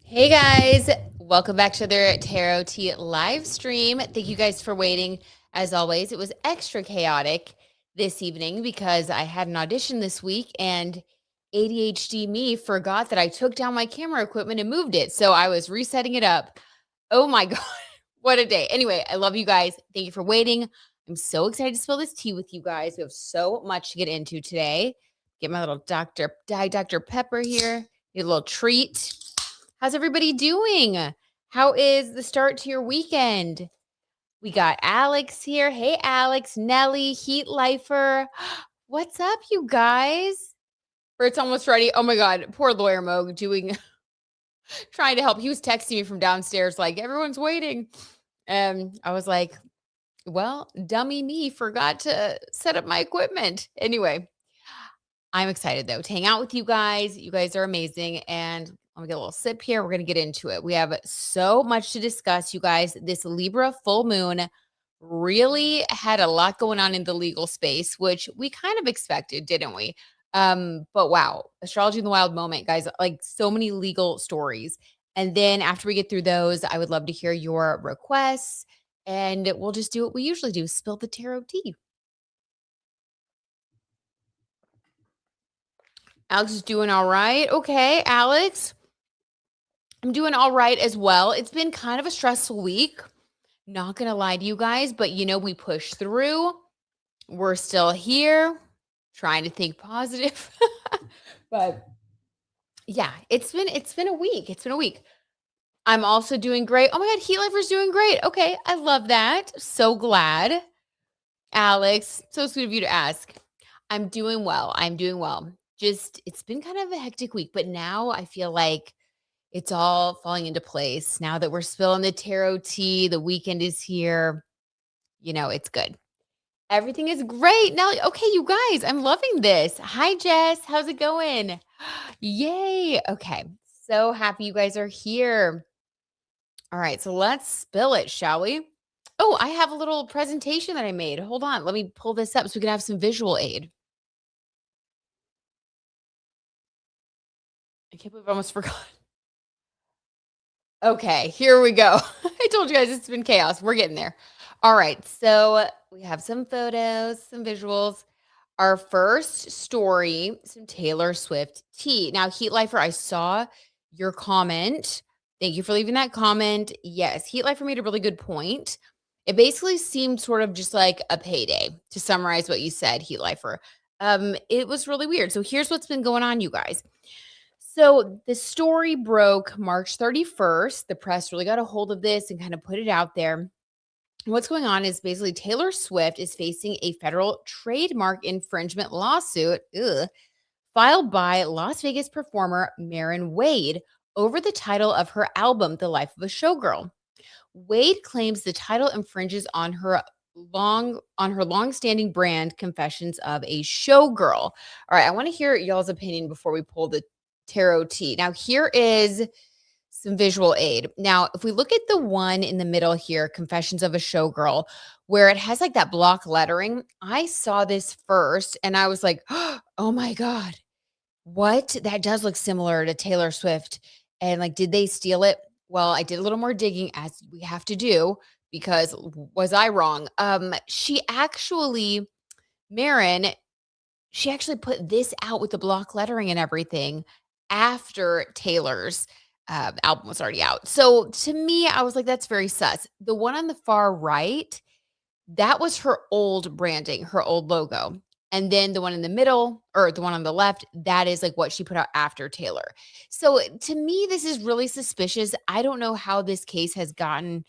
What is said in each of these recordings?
Hey guys, welcome back to their Tarot TEA Livestream. Thank you guys for waiting. As always, it was extra chaotic this evening because I had an audition this week and ADHD me forgot that I took down my camera equipment and moved it. So I was resetting it up. Oh my God, what a day. Anyway, I love you guys. Thank you for waiting. I'm so excited to spill this tea with you guys. We have so much to get into today. Get my little Dr. Pepper here. Get a little treat. How's everybody doing? How is the start to your weekend? We got Alex here. Hey, Alex, Nelly, Heat Lifer. What's up, you guys? Bert's almost ready. Oh my God, poor Lawyer Mo trying to help. He was texting me from downstairs, like, everyone's waiting. And I was like, well, dummy me forgot to set up my equipment. Anyway, I'm excited though to hang out with you guys. You guys are amazing. And let me get a little sip here. We're going to get into it. We have so much to discuss, you guys. This Libra full moon really had a lot going on in the legal space, which we kind of expected, didn't we? But wow, astrology in the wild moment, guys, like so many legal stories. And then after we get through those, I would love to hear your requests and we'll just do what we usually do, spill the tarot tea. Alex is doing all right. Okay, Alex. I'm doing all right as well. It's been kind of a stressful week. Not going to lie to you guys, but we push through. We're still here trying to think positive. But yeah, it's been a week. It's been a week. I'm also doing great. Oh my God, Heat Lifer's doing great. Okay, I love that. So glad. Alex, so sweet of you to ask. I'm doing well. I'm doing well. Just it's been kind of a hectic week, but now I feel like it's all falling into place now that we're spilling the tarot tea. The weekend is here. It's good. Everything is great. Now, okay, you guys, I'm loving this. Hi, Jess. How's it going? Yay. Okay. So happy you guys are here. All right. So let's spill it, shall we? Oh, I have a little presentation that I made. Hold on. Let me pull this up so we can have some visual aid. I can't believe I almost forgot. Okay, here we go. I told you guys it's been chaos. We're getting there. All right, so we have some photos, some visuals. Our first story, some Taylor Swift tea. Now, Heat Lifer, I saw your comment. Thank you for leaving that comment. Yes, Heat Lifer made a really good point. It basically seemed sort of just like a payday, to summarize what you said, Heat Lifer. It was really weird. So here's what's been going on, you guys. So the story broke March 31st. The press really got a hold of this and kind of put it out there. What's going on is basically Taylor Swift is facing a federal trademark infringement lawsuit filed by Las Vegas performer Marin Wade over the title of her album, The Life of a Showgirl. Wade claims the title infringes on her long-standing brand Confessions of a Showgirl. All right, I want to hear y'all's opinion before we pull the tarot tea. Now, here is some visual aid. Now, if we look at the one in the middle here, Confessions of a Showgirl, where it has like that block lettering, I saw this first and I was like, oh my God, what? That does look similar to Taylor Swift. And like, did they steal it? Well, I did a little more digging as we have to do because was I wrong? Marin, she actually put this out with the block lettering and everything after Taylor's album was already out. So to me, I was like, that's very sus. The one on the far right, that was her old branding, her old logo. And then the one in the middle or the one on the left, that is like what she put out after Taylor. So to me, this is really suspicious. I don't know how this case has gotten,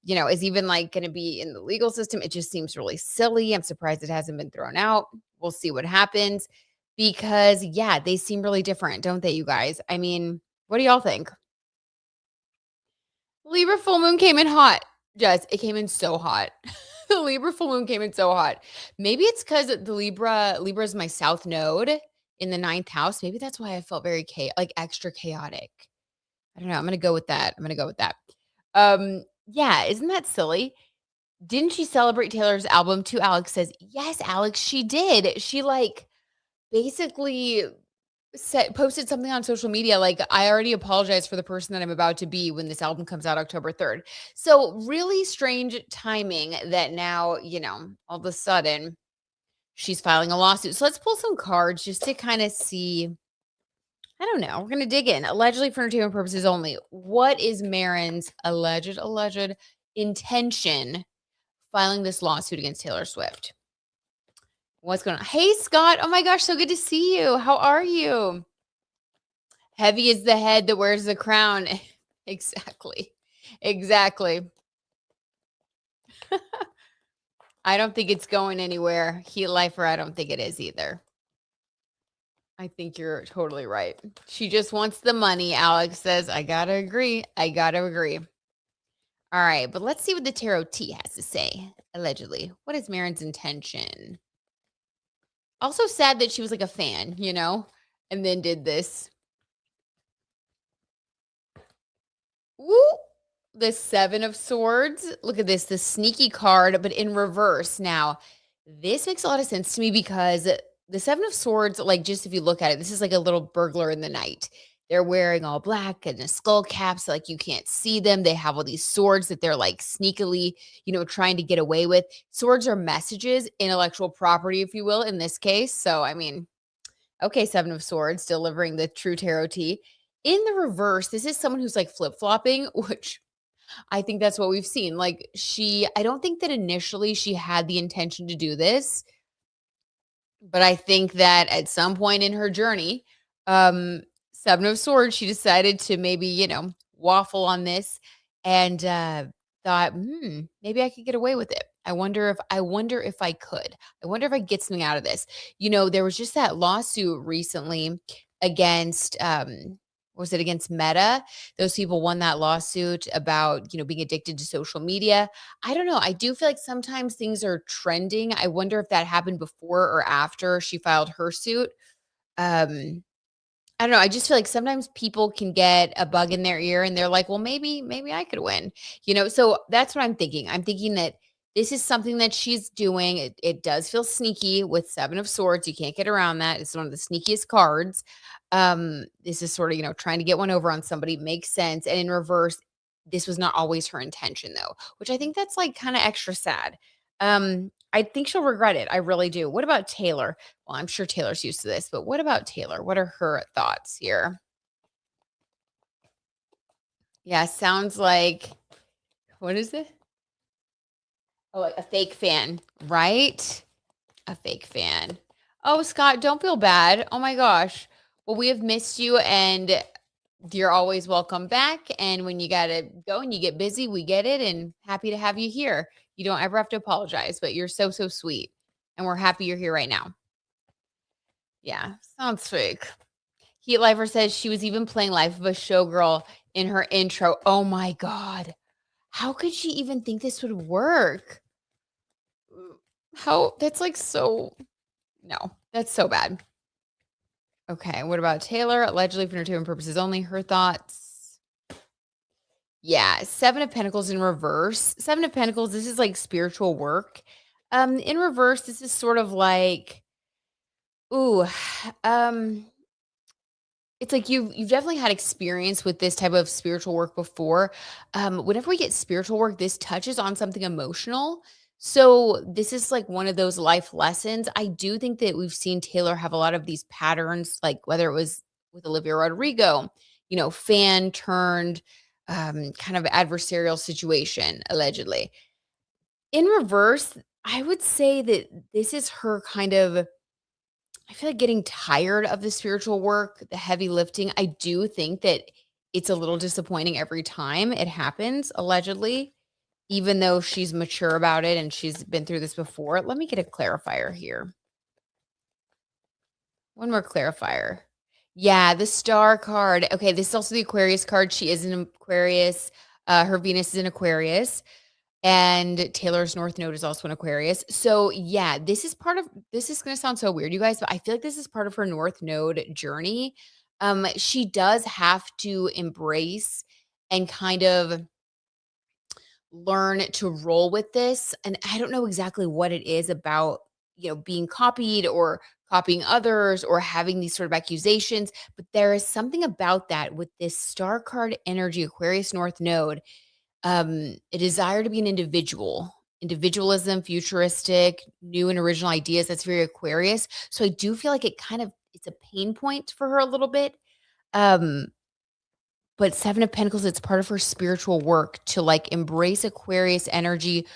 is even like going to be in the legal system. It just seems really silly. I'm surprised it hasn't been thrown out. We'll see what happens because, yeah, they seem really different, don't they, you guys? I mean, what do y'all think? Libra full moon came in hot. Jess, it came in so hot. The Libra full moon came in so hot. Maybe it's because the Libra is my south node in the ninth house. Maybe that's why I felt very extra chaotic. I don't know. I'm gonna go with that. Yeah, isn't that silly? Didn't she celebrate Taylor's album too? Alex says, yes, Alex, she did. She basically posted something on social media like, I already apologized for the person that I'm about to be when this album comes out October 3rd. So really strange timing that now, all of a sudden she's filing a lawsuit. So let's pull some cards just to kind of see. I don't know. We're going to dig in. Allegedly for entertainment purposes only. What is Marin's alleged intention filing this lawsuit against Taylor Swift? What's going on? Hey, Scott. Oh my gosh. So good to see you. How are you? Heavy is the head that wears the crown. Exactly. Exactly. I don't think it's going anywhere. Heat lifer, I don't think it is either. I think you're totally right. She just wants the money. Alex says, I gotta agree. I gotta agree. All right, but let's see what the tarot T has to say. Allegedly. What is Marin's intention? Also sad that she was like a fan, and then did this. Woo! The 7 of Swords. Look at this, the sneaky card, but in reverse. Now, this makes a lot of sense to me because the 7 of Swords, like, just if you look at it, this is like a little burglar in the night. They're wearing all black and a skull cap, so like you can't see them. They have all these swords that they're like sneakily, trying to get away with. Swords are messages, intellectual property, if you will, in this case. So, I mean, okay, 7 of Swords, delivering the true tarot T. In the reverse, this is someone who's like flip-flopping, which I think that's what we've seen. Like I don't think that initially she had the intention to do this, but I think that at some point in her journey, um, 7 of Swords, she decided to maybe, waffle on this and thought, maybe I could get away with it. I wonder if I could. I wonder if I get something out of this. There was just that lawsuit recently against was it against Meta? Those people won that lawsuit about, being addicted to social media. I don't know. I do feel like sometimes things are trending. I wonder if that happened before or after she filed her suit. I don't know. I just feel like sometimes people can get a bug in their ear and they're like, well, maybe I could win, So that's what I'm thinking. I'm thinking that this is something that she's doing. It does feel sneaky with 7 of Swords. You can't get around that. It's one of the sneakiest cards. This is sort of, trying to get one over on somebody. Makes sense. And in reverse, this was not always her intention though, which I think that's like kind of extra sad. I think she'll regret it. I really do. What about Taylor? Well, I'm sure Taylor's used to this, but what about Taylor? What are her thoughts here? Yeah, sounds like, what is it? Oh, like a fake fan, right? A fake fan. Oh, Scott, don't feel bad. Oh my gosh. Well, we have missed you and you're always welcome back. And when you got to go and you get busy, we get it and happy to have you here. You don't ever have to apologize, but you're so, so sweet. And we're happy you're here right now. Yeah, sounds fake. Heat Lifer says she was even playing Life of a Showgirl in her intro. Oh my God. How could she even think this would work? How? That's like so. No, that's so bad. Okay, what about Taylor? Allegedly for entertainment purposes only. Her thoughts? Yeah, 7 of Pentacles in reverse. 7 of Pentacles, this is like spiritual work. In reverse, this is sort of like, ooh, it's like you've definitely had experience with this type of spiritual work before. Whenever we get spiritual work, this touches on something emotional. So this is like one of those life lessons. I do think that we've seen Taylor have a lot of these patterns, like whether it was with Olivia Rodrigo, fan turned kind of adversarial situation, allegedly. In reverse, I would say that this is her kind of, I feel like getting tired of the spiritual work, the heavy lifting. I do think that it's a little disappointing every time it happens, allegedly, even though she's mature about it and she's been through this before. Let me get a clarifier here. One more clarifier. Yeah, the star card. Okay, this is also the Aquarius card. She is an Aquarius. Her Venus is in Aquarius. And Taylor's North Node is also an Aquarius. So yeah, this is going to sound so weird, you guys, but I feel like this is part of her North Node journey. She does have to embrace and kind of learn to roll with this. And I don't know exactly what it is about, being copied or copying others or having these sort of accusations. But there is something about that with this star card energy, Aquarius North Node, a desire to be an individual, individualism, futuristic, new and original ideas. That's very Aquarius. So I do feel like it's a pain point for her a little bit. Um, but Seven of Pentacles, it's part of her spiritual work to like embrace Aquarius energy.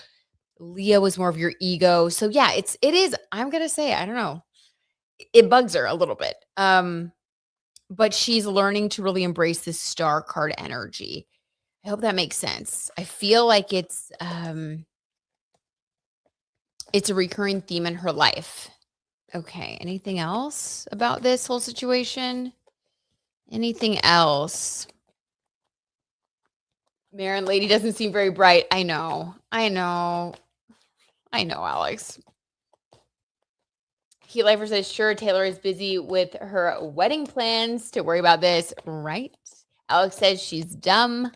Leo is more of your ego. So yeah, it is, I'm gonna say, I don't know. It bugs her a little bit. But she's learning to really embrace this star card energy. I hope that makes sense. I feel like it's a recurring theme in her life. Okay, anything else about this whole situation? Anything else? Marin lady doesn't seem very bright. I know, Alex. Key Lifer says, sure, Taylor is busy with her wedding plans to worry about this, right? Alex says she's dumb.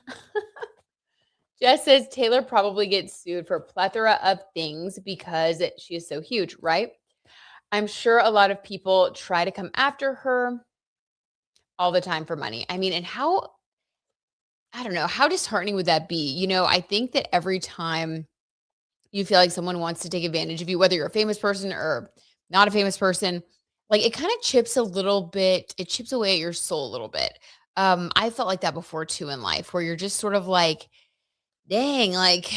Jess says Taylor probably gets sued for a plethora of things because she is so huge, right? I'm sure a lot of people try to come after her all the time for money. I mean, and I don't know, how disheartening would that be? I think that every time you feel like someone wants to take advantage of you, whether you're a famous person or not a famous person, like it kind of it chips away at your soul a little bit. I felt like that before too in life, where you're just sort of like, dang, like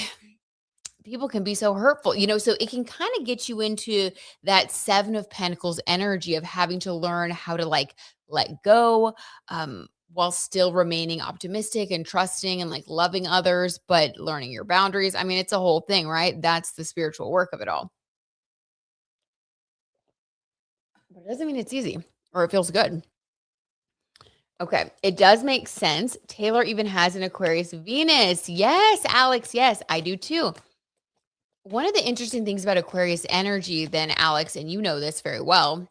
people can be so hurtful, so it can kind of get you into that Seven of Pentacles energy of having to learn how to like let go, while still remaining optimistic and trusting and like loving others, but learning your boundaries. I mean, it's a whole thing, right? That's the spiritual work of it all. But it doesn't mean it's easy or it feels good. Okay, it does make sense. Taylor even has an Aquarius Venus. Yes, Alex. Yes, I do too. One of the interesting things about Aquarius energy, then, Alex, and you know this very well,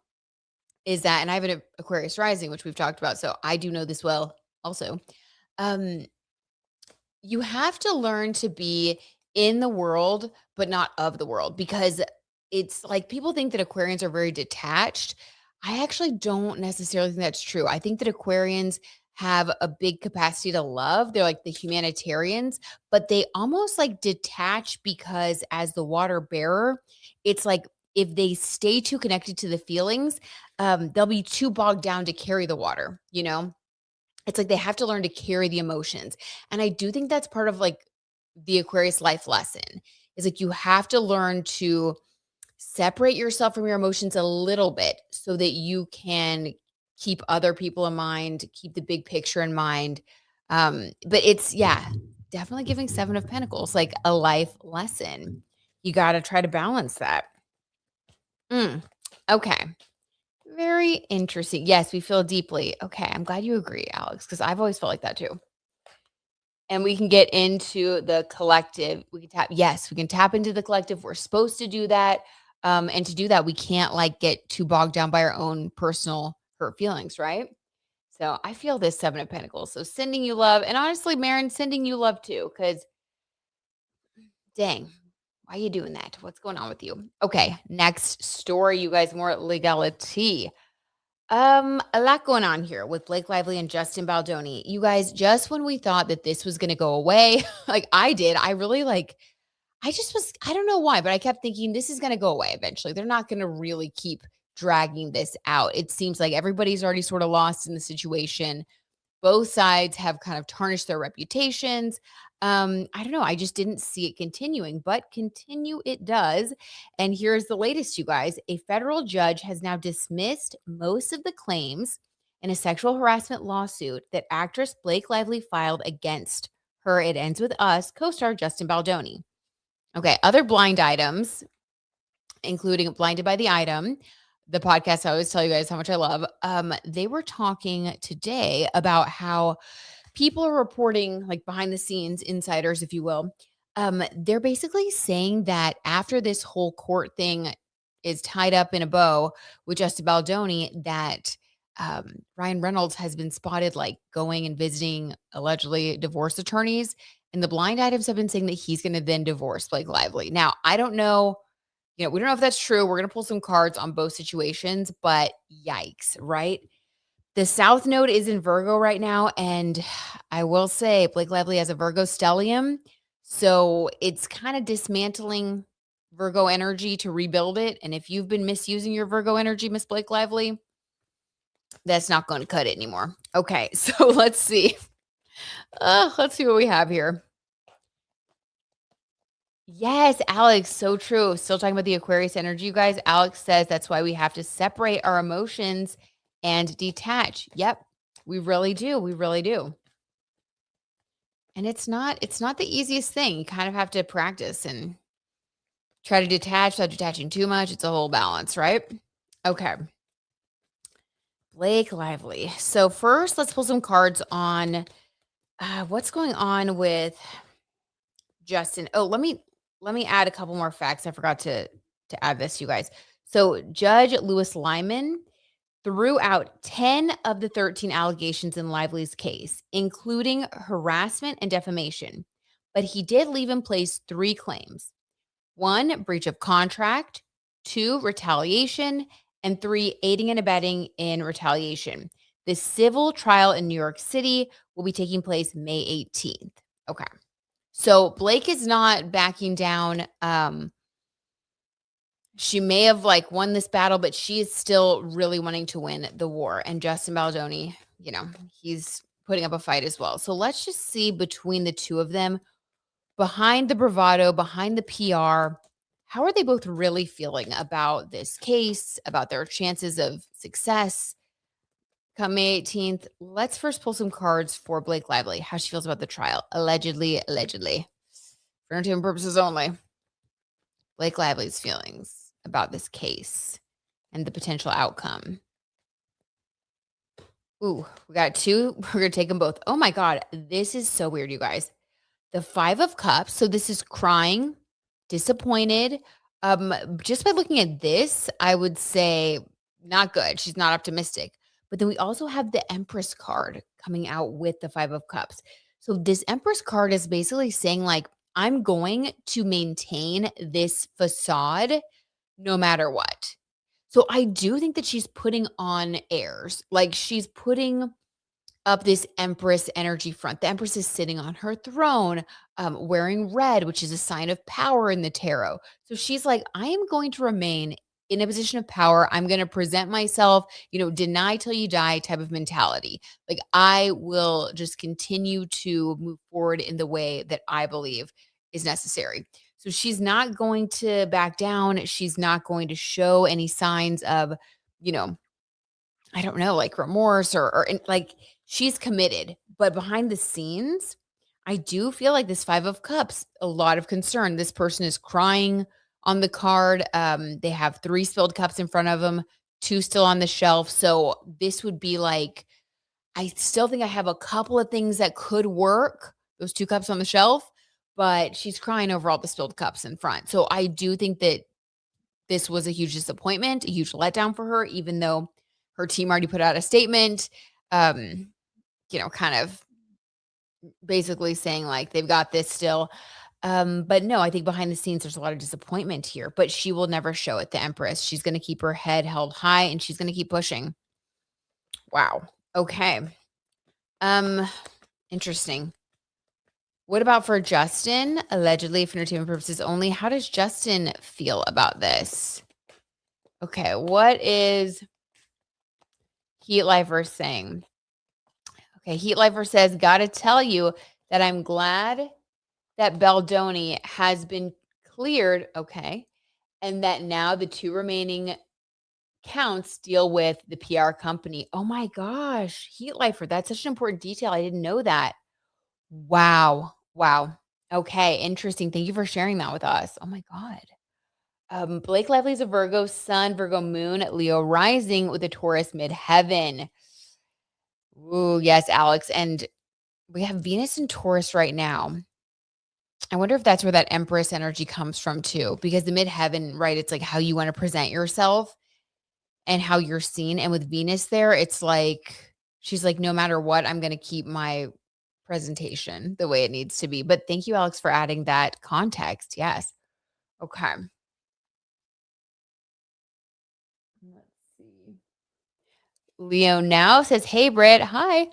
is that, and I have an Aquarius rising, which we've talked about, so I do know this well also. Um, you have to learn to be in the world, but not of the world, because it's like people think that Aquarians are very detached. I actually don't necessarily think that's true. I think that Aquarians have a big capacity to love. They're like the humanitarians, but they almost like detach because as the water bearer, it's like if they stay too connected to the feelings, they'll be too bogged down to carry the water. It's like they have to learn to carry the emotions. And I do think that's part of like the Aquarius life lesson is like you have to learn to separate yourself from your emotions a little bit so that you can keep other people in mind, keep the big picture in mind. But it's, yeah, definitely giving Seven of Pentacles like a life lesson. You got to try to balance that. Okay. Very interesting. Yes, we feel deeply. Okay, I'm glad you agree, Alex, because I've always felt like that too. And we can get into the collective. We can tap into the collective. We're supposed to do that. And to do that, we can't like get too bogged down by our own personal hurt feelings, right? So I feel this Seven of Pentacles. So sending you love. And honestly, Marin, sending you love too, because dang, why are you doing that? What's going on with you? Okay, next story, you guys, more legality. A lot going on here with Blake Lively and Justin Baldoni. You guys, just when we thought that this was going to go away, like I did, I really I don't know why, but I kept thinking this is going to go away eventually. They're not going to really keep dragging this out. It seems like everybody's already sort of lost in the situation. Both sides have kind of tarnished their reputations. I don't know. I just didn't see it continuing, but continue it does. And here's the latest, you guys. A federal judge has now dismissed most of the claims in a sexual harassment lawsuit that actress Blake Lively filed against her It Ends With Us co-star Justin Baldoni. Okay, other blind items, including Blinded by the Item, the podcast I always tell you guys how much I love. They were talking today about how people are reporting, like behind the scenes, insiders, if you will. They're basically saying that after this whole court thing is tied up in a bow with Justin Baldoni, that Ryan Reynolds has been spotted like going and visiting allegedly divorce attorneys. And the blind items have been saying that he's going to then divorce Blake Lively. Now, I don't know We don't know if that's true. We're going to pull some cards on both situations, but yikes, right? The South Node is in Virgo right now, and I will say Blake Lively has a Virgo stellium, so it's kind of dismantling Virgo energy to rebuild it. And if you've been misusing your Virgo energy, Miss Blake Lively, that's not going to cut it anymore. Okay, so let's see. Let's see what we have here. Yes, Alex, so true. Still talking about the Aquarius energy, you guys. Alex says that's why we have to separate our emotions and detach. Yep, we really do. We really do. And it's not the easiest thing. You kind of have to practice and try to detach without detaching too much. It's a whole balance, right? Okay. Blake Lively. So first, let's pull some cards on what's going on with Justin. Oh, let me add a couple more facts. I forgot to add this, you guys. So Judge Lewis Lyman threw out 10 of the 13 allegations in Lively's case, including harassment and defamation. But he did leave in place 3 claims. 1, breach of contract, 2, retaliation, and 3, aiding and abetting in retaliation. The civil trial in New York City will be taking place May 18th. Okay. So Blake is not backing down. She may have won this battle, but she is still really wanting to win the war. And Justin Baldoni, he's putting up a fight as well. So let's just see between the two of them, behind the bravado, behind the PR, how are they both really feeling about this case, about their chances of success come May 18th? Let's first pull some cards for Blake Lively, how she feels about the trial. Allegedly. For entertainment purposes only. Blake Lively's feelings about this case and the potential outcome. Ooh, we got 2. We're going to take them both. Oh my God. This is so weird, you guys. The 5 of Cups. So this is crying, disappointed. Just by looking at this, I would say not good. She's not optimistic. But then we also have the Empress card coming out with the 5 of Cups. So this Empress card is basically saying I'm going to maintain this facade no matter what. So I do think that she's putting on airs. She's putting up this Empress energy front. The Empress is sitting on her throne, wearing red, which is a sign of power in the tarot. So she's like, I am going to remain in a position of power. I'm going to present myself, deny till you die type of mentality. I will just continue to move forward in the way that I believe is necessary. So she's not going to back down. She's not going to show any signs of, I don't know, remorse or she's committed. But behind the scenes, I do feel like this 5 of Cups, a lot of concern. This person is crying on the card. They have 3 spilled cups in front of them, 2 still on the shelf. So this would be I still think I have a couple of things that could work, those 2 cups on the shelf, but she's crying over all the spilled cups in front. So I do think that this was a huge disappointment, a huge letdown for her, even though her team already put out a statement, kind of basically saying they've got this still. But no, I think behind the scenes, there's a lot of disappointment here, but she will never show it, the Empress. She's going to keep her head held high and she's going to keep pushing. Wow. Okay. Interesting. What about for Justin? Allegedly for entertainment purposes only. How does Justin feel about this? Okay. What is Heat Lifer saying? Okay. Heat Lifer says, gotta tell you that I'm glad that Baldoni has been cleared. Okay. And that now the 2 remaining counts deal with the PR company. Oh my gosh. Heat Lifer. That's such an important detail. I didn't know that. Wow. Wow. Okay. Interesting. Thank you for sharing that with us. Oh my God. Blake Lively's a Virgo sun, Virgo moon, Leo rising with a Taurus midheaven. Ooh, yes, Alex. And we have Venus in Taurus right now. I wonder if that's where that Empress energy comes from too, because the midheaven, right? It's how you want to present yourself and how you're seen. And with Venus there, it's she's no matter what, I'm going to keep my presentation the way it needs to be. But thank you, Alex, for adding that context. Yes. Okay. Leo now says, "Hey, Britt. Hi.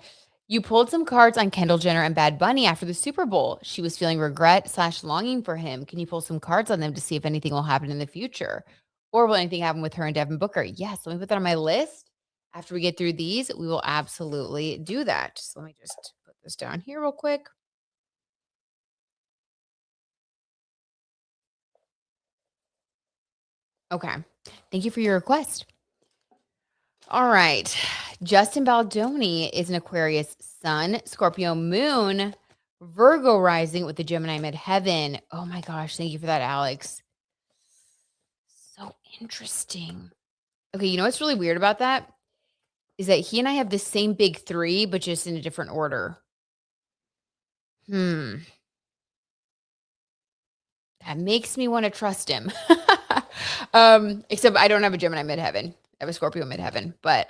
You pulled some cards on Kendall Jenner and Bad Bunny after the Super Bowl. She was feeling regret slash longing for him. Can you pull some cards on them to see if anything will happen in the future? Or will anything happen with her and Devin Booker?" Yes, let me put that on my list. After we get through these, we will absolutely do that. So let me just put this down here real quick. Okay. Thank you for your request. All right. Justin Baldoni is an Aquarius sun, Scorpio moon, Virgo rising with the Gemini midheaven. Oh my gosh. Thank you for that, Alex. So interesting. Okay. You know what's really weird about that is that he and I have the same big three, but just in a different order. That makes me want to trust him. Except I don't have a Gemini midheaven. I have a Scorpio midheaven, but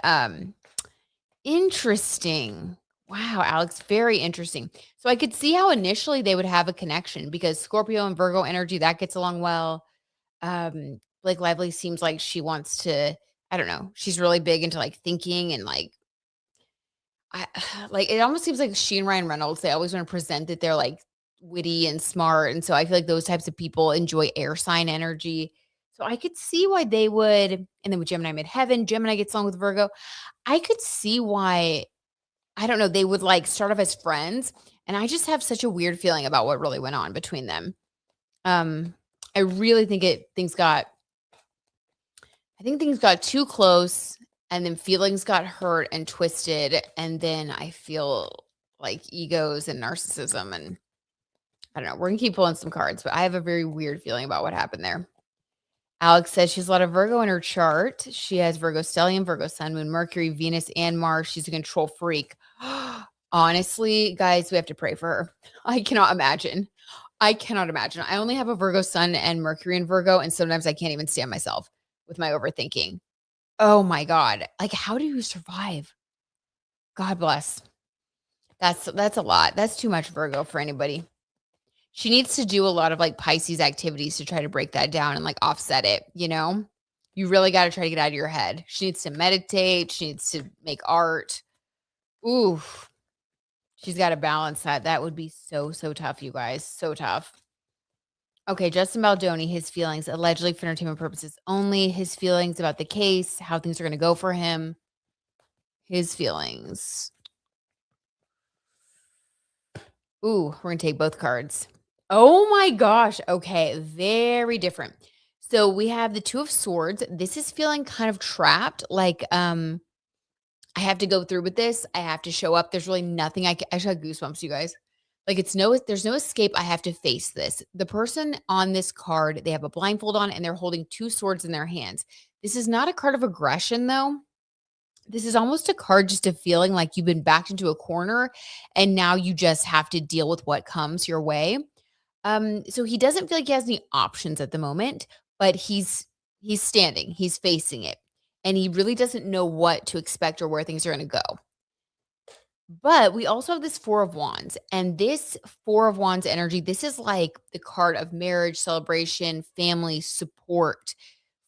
interesting. Wow, Alex, very interesting. So I could see how initially they would have a connection because Scorpio and Virgo energy, that gets along well. Blake Lively seems like she wants to, I don't know, she's really big into like thinking and like I like it almost seems like she and Ryan Reynolds, they always want to present that they're like witty and smart. And so I feel like those types of people enjoy air sign energy. So I could see why they would, and then with Gemini midheaven, Gemini gets along with Virgo. I could see why I don't know, they would, like, start off as friends, and I just have such a weird feeling about what really went on between them. Um, I really think things got too close, and then feelings got hurt and twisted, and then I feel like egos and narcissism, and I don't know, we're gonna keep pulling some cards, but I have a very weird feeling about what happened there. Alex says she's a lot of Virgo in her chart. She has Virgo stellium, Virgo sun, moon, Mercury, Venus, and Mars. She's a control freak. Honestly, guys, we have to pray for her. I cannot imagine. I cannot imagine. I only have a Virgo sun and Mercury in Virgo, and sometimes I can't even stand myself with my overthinking. Oh my God. Like, how do you survive? God bless. That's a lot. That's too much Virgo for anybody. She needs to do a lot of, like, Pisces activities to try to break that down and, like, offset it, you know? You really gotta try to get out of your head. She needs to meditate, she needs to make art. Ooh, she's gotta balance that. That would be so, so tough, you guys, so tough. Okay, Justin Baldoni, his feelings, allegedly for entertainment purposes only, his feelings about the case, how things are gonna go for him, his feelings. Ooh, we're gonna take both cards. Oh my gosh. Okay, very different. So we have the 2 of swords. This is feeling kind of trapped, like, I have to go through with this. I have to show up. There's really nothing I just had goosebumps, you guys. Like, there's no escape. I have to face this. The person on this card, they have a blindfold on and they're holding 2 swords in their hands. This is not a card of aggression though. This is almost a card just of feeling like you've been backed into a corner and now you just have to deal with what comes your way. So he doesn't feel like he has any options at the moment, but he's standing, he's facing it, and he really doesn't know what to expect or where things are gonna go. But we also have this 4 of Wands, and this 4 of Wands energy, this is like the card of marriage, celebration, family, support.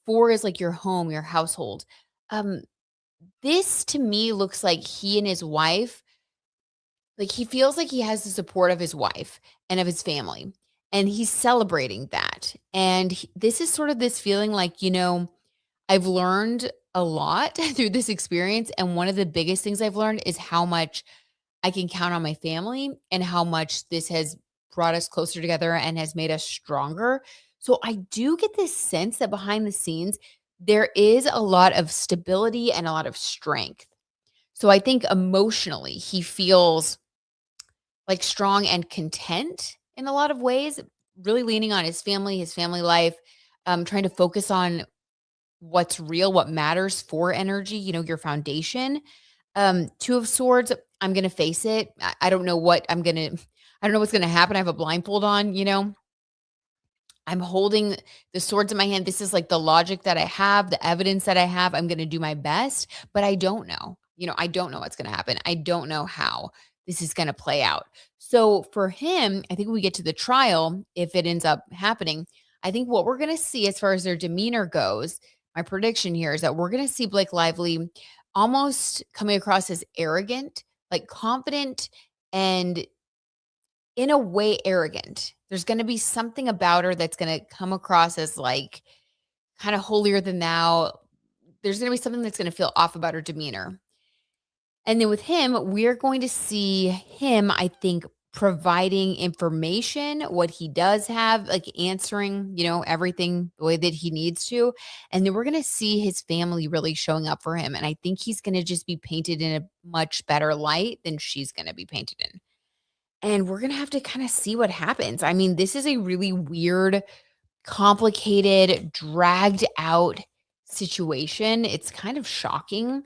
4 is like your home, your household. Um, this to me looks like he and his wife like, he feels like he has the support of his wife and of his family, and he's celebrating that, and this is sort of this feeling like, I've learned a lot through this experience, and one of the biggest things I've learned is how much I can count on my family and how much this has brought us closer together and has made us stronger. So I do get this sense that behind the scenes, there is a lot of stability and a lot of strength. So I think emotionally, he feels like strong and content in a lot of ways, really leaning on his family life, trying to focus on what's real, what matters for energy, your foundation. 2 of swords, I'm going to face it. I don't know I don't know what's going to happen. I have a blindfold on, I'm holding the swords in my hand. This is like the logic that I have, the evidence that I have. I'm going to do my best, but I don't know. I don't know what's going to happen. I don't know how this is going to play out. So for him, I think when we get to the trial, if it ends up happening, I think what we're going to see as far as their demeanor goes, my prediction here is that we're going to see Blake Lively almost coming across as arrogant, like confident and in a way arrogant. There's going to be something about her that's going to come across as like kind of holier than thou. There's going to be something that's going to feel off about her demeanor. And then with him, we're going to see him, I think, providing information, what he does have, like answering, everything the way that he needs to. And then we're going to see his family really showing up for him. And I think he's going to just be painted in a much better light than she's going to be painted in. And we're going to have to kind of see what happens. I mean, this is a really weird, complicated, dragged out situation. It's kind of shocking,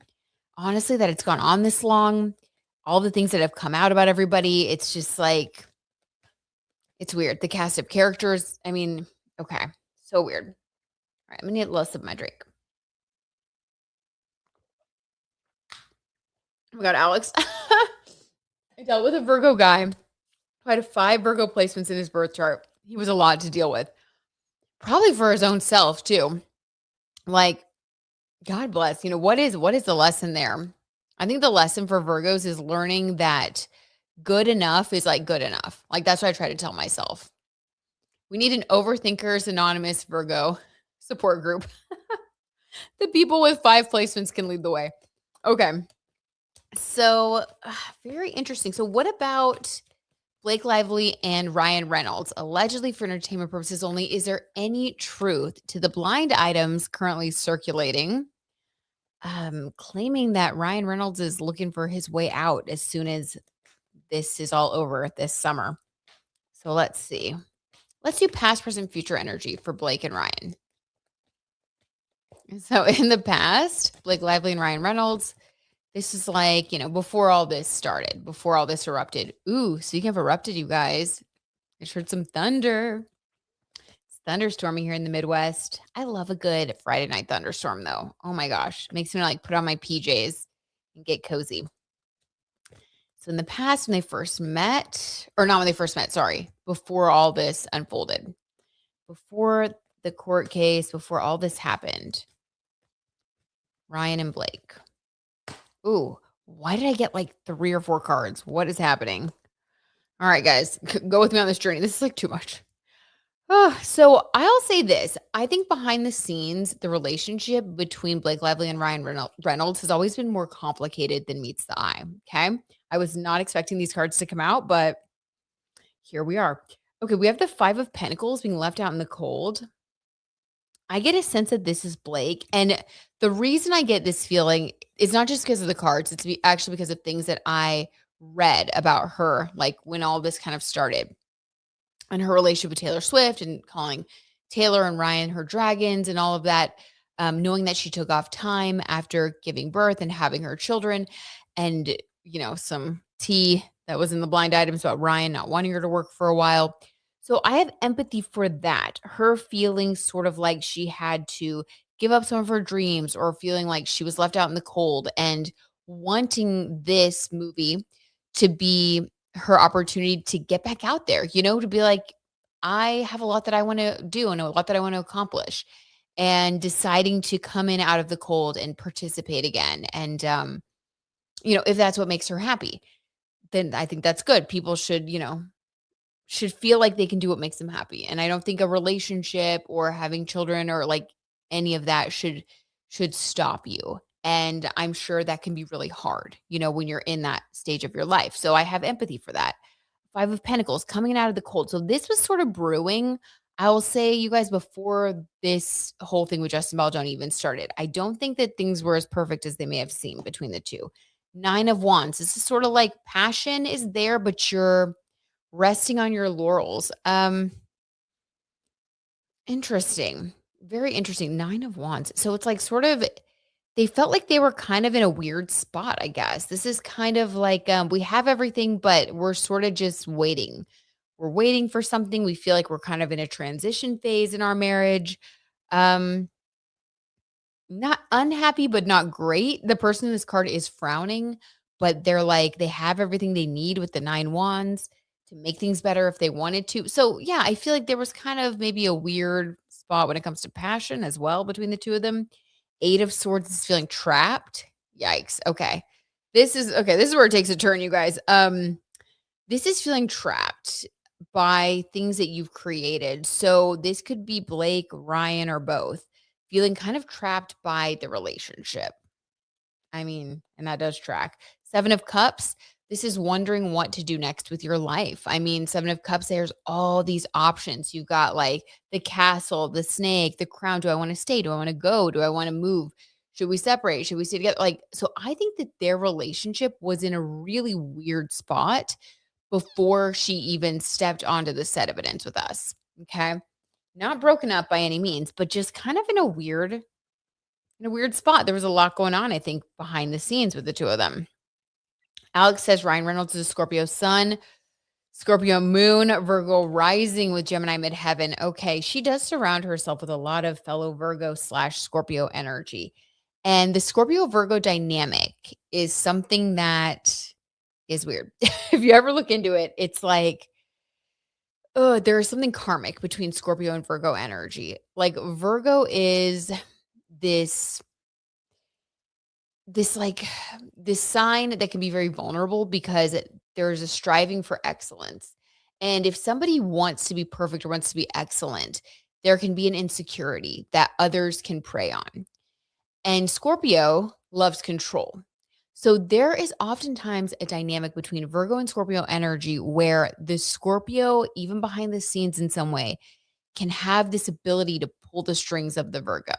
honestly, that it's gone on this long. All the things that have come out about everybody, it's just like, it's weird. The cast of characters, I mean, okay, so weird. All right, I'm gonna need less of my drink. Oh my God, Alex. I dealt with a Virgo guy who had 5 Virgo placements in his birth chart. He was a lot to deal with, probably for his own self too. Like, God bless. What is the lesson there? I think the lesson for Virgos is learning that good enough is like good enough. Like that's what I try to tell myself. We need an Overthinkers Anonymous Virgo support group. The people with 5 placements can lead the way. Okay. So very interesting. So what about Blake Lively and Ryan Reynolds, allegedly for entertainment purposes only? Is there any truth to the blind items currently circulating? Claiming that Ryan Reynolds is looking for his way out as soon as this is all over this summer. So let's see. Let's do past, present, future energy for Blake and Ryan. So in the past, Blake Lively and Ryan Reynolds, this is like, before all this started, before all this erupted. Ooh, speaking of erupted, you guys, I just heard some thunder. It's thunderstorming here in the Midwest. I love a good Friday night thunderstorm, though. Oh my gosh, makes me like put on my PJs and get cozy. So in the past, when they first met, or not when they first met, sorry, before all this unfolded, before the court case, before all this happened, Ryan and Blake. Ooh, why did I get like 3 or 4 cards? What is happening? All right, guys, go with me on this journey. This is like too much. So I'll say this. I think behind the scenes, the relationship between Blake Lively and Ryan Reynolds has always been more complicated than meets the eye. Okay. I was not expecting these cards to come out, but here we are. Okay. We have the 5 of Pentacles being left out in the cold. I get a sense that this is Blake. And the reason I get this feeling is not just because of the cards, it's actually because of things that I read about her, like when all this kind of started and her relationship with Taylor Swift and calling Taylor and Ryan her dragons and all of that, knowing that she took off time after giving birth and having her children, and, some tea that was in the blind items about Ryan not wanting her to work for a while. So I have empathy for that. Her feeling sort of like she had to give up some of her dreams or feeling like she was left out in the cold and wanting this movie to be her opportunity to get back out there, to be like, I have a lot that I want to do and a lot that I want to accomplish, and deciding to come in out of the cold and participate again. And, if that's what makes her happy, then I think that's good. People should feel like they can do what makes them happy. And I don't think a relationship or having children or like any of that should stop you. And I'm sure that can be really hard, when you're in that stage of your life. So I have empathy for that. 5 of Pentacles coming out of the cold. So this was sort of brewing. I will say, you guys, before this whole thing with Justin Baldoni even started, I don't think that things were as perfect as they may have seemed between the two. 9 of Wands. This is sort of like passion is there, but you're resting on your laurels. Interesting. Very interesting. 9 of Wands. So it's like sort of, they felt like they were kind of in a weird spot, I guess. This is kind of like we have everything, but we're sort of just waiting. We're waiting for something. We feel like we're kind of in a transition phase in our marriage. Um, Not unhappy, but not great. The person in this card is frowning, but they're like, they have everything they need with the 9 wands to make things better if they wanted to. So yeah, I feel like there was kind of maybe a weird spot when it comes to passion as well between the two of them. 8 of Swords is feeling trapped. Yikes. Okay. This is where it takes a turn, you guys. This is feeling trapped by things that you've created. So this could be Blake, Ryan, or both feeling kind of trapped by the relationship. I mean, and that does track. 7 of Cups, this is wondering what to do next with your life. I mean, 7 of Cups, there's all these options. You've got like the castle, the snake, the crown. Do I want to stay? Do I want to go? Do I want to move? Should we separate? Should we stay together? Like, so I think that their relationship was in a really weird spot before she even stepped onto the set of It Ends With Us. Okay. Not broken up by any means, but just kind of in a weird spot. There was a lot going on, I think, behind the scenes with the two of them. Alex says Ryan Reynolds is a Scorpio sun, Scorpio moon, Virgo rising with Gemini midheaven. Okay, she does surround herself with a lot of fellow Virgo / Scorpio energy. And the Scorpio Virgo dynamic is something that is weird. If you ever look into it, it's like, oh, there is something karmic between Scorpio and Virgo energy. Like Virgo is this this like this sign that can be very vulnerable because there's a striving for excellence. And if somebody wants to be perfect or wants to be excellent, there can be an insecurity that others can prey on. And Scorpio loves control. So there is oftentimes a dynamic between Virgo and Scorpio energy where the Scorpio, even behind the scenes in some way, can have this ability to pull the strings of the Virgo.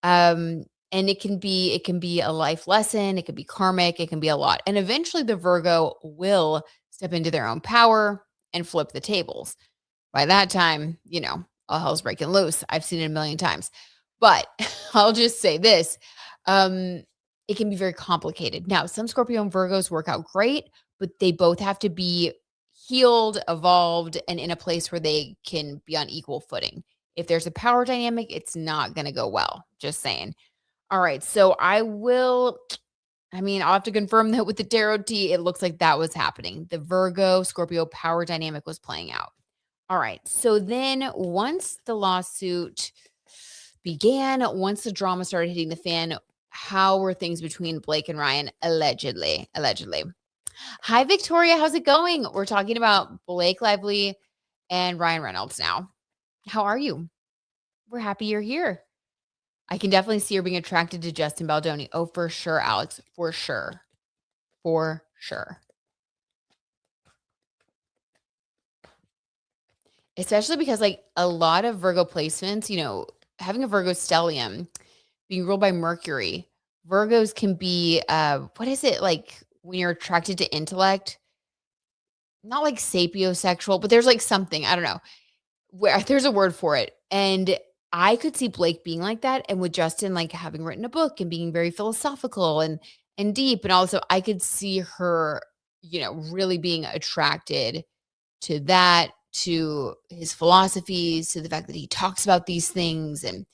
And it can be a life lesson, it could be karmic, it can be a lot. And eventually the Virgo will step into their own power and flip the tables. By that time, all hell's breaking loose. I've seen it a million times. But I'll just say this. It can be very complicated. Now, some Scorpio and Virgos work out great, but they both have to be healed, evolved, and in a place where they can be on equal footing. If there's a power dynamic, it's not going to go well. Just saying. All right. So I'll have to confirm that with the tarot T, it looks like that was happening. The Virgo Scorpio power dynamic was playing out. All right. So then once the lawsuit began, once the drama started hitting the fan, how were things between Blake and Ryan? Allegedly. Hi, Victoria. How's it going? We're talking about Blake Lively and Ryan Reynolds now. How are you? We're happy you're here. I can definitely see her being attracted to Justin Baldoni. Oh, for sure, Alex. For sure. For sure. Especially because like a lot of Virgo placements, having a Virgo stellium being ruled by Mercury, Virgos can be, what is it like when you're attracted to intellect? Not like sapiosexual, but there's like something, I don't know, where there's a word for it. And I could see Blake being like that. And with Justin, like having written a book and being very philosophical and deep. And also I could see her, really being attracted to that, to his philosophies, to the fact that he talks about these things and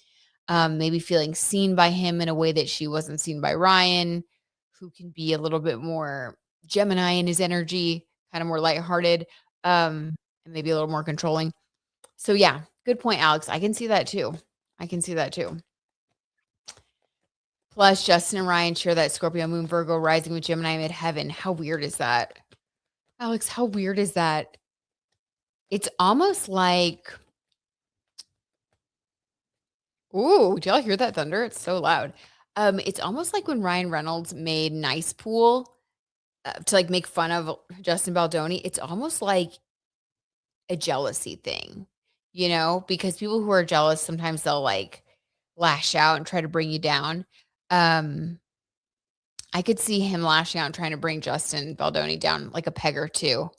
maybe feeling seen by him in a way that she wasn't seen by Ryan, who can be a little bit more Gemini in his energy, kind of more lighthearted, and maybe a little more controlling. So yeah, good point, Alex. I can see that too. Plus, Justin and Ryan share that Scorpio moon Virgo rising with Gemini midheaven. How weird is that? Alex, how weird is that? It's almost like, ooh, do y'all hear that thunder? It's so loud. It's almost like when Ryan Reynolds made Nice Pool to like make fun of Justin Baldoni. It's almost like a jealousy thing, because people who are jealous, sometimes they'll like lash out and try to bring you down. I could see him lashing out and trying to bring Justin Baldoni down like a peg or two.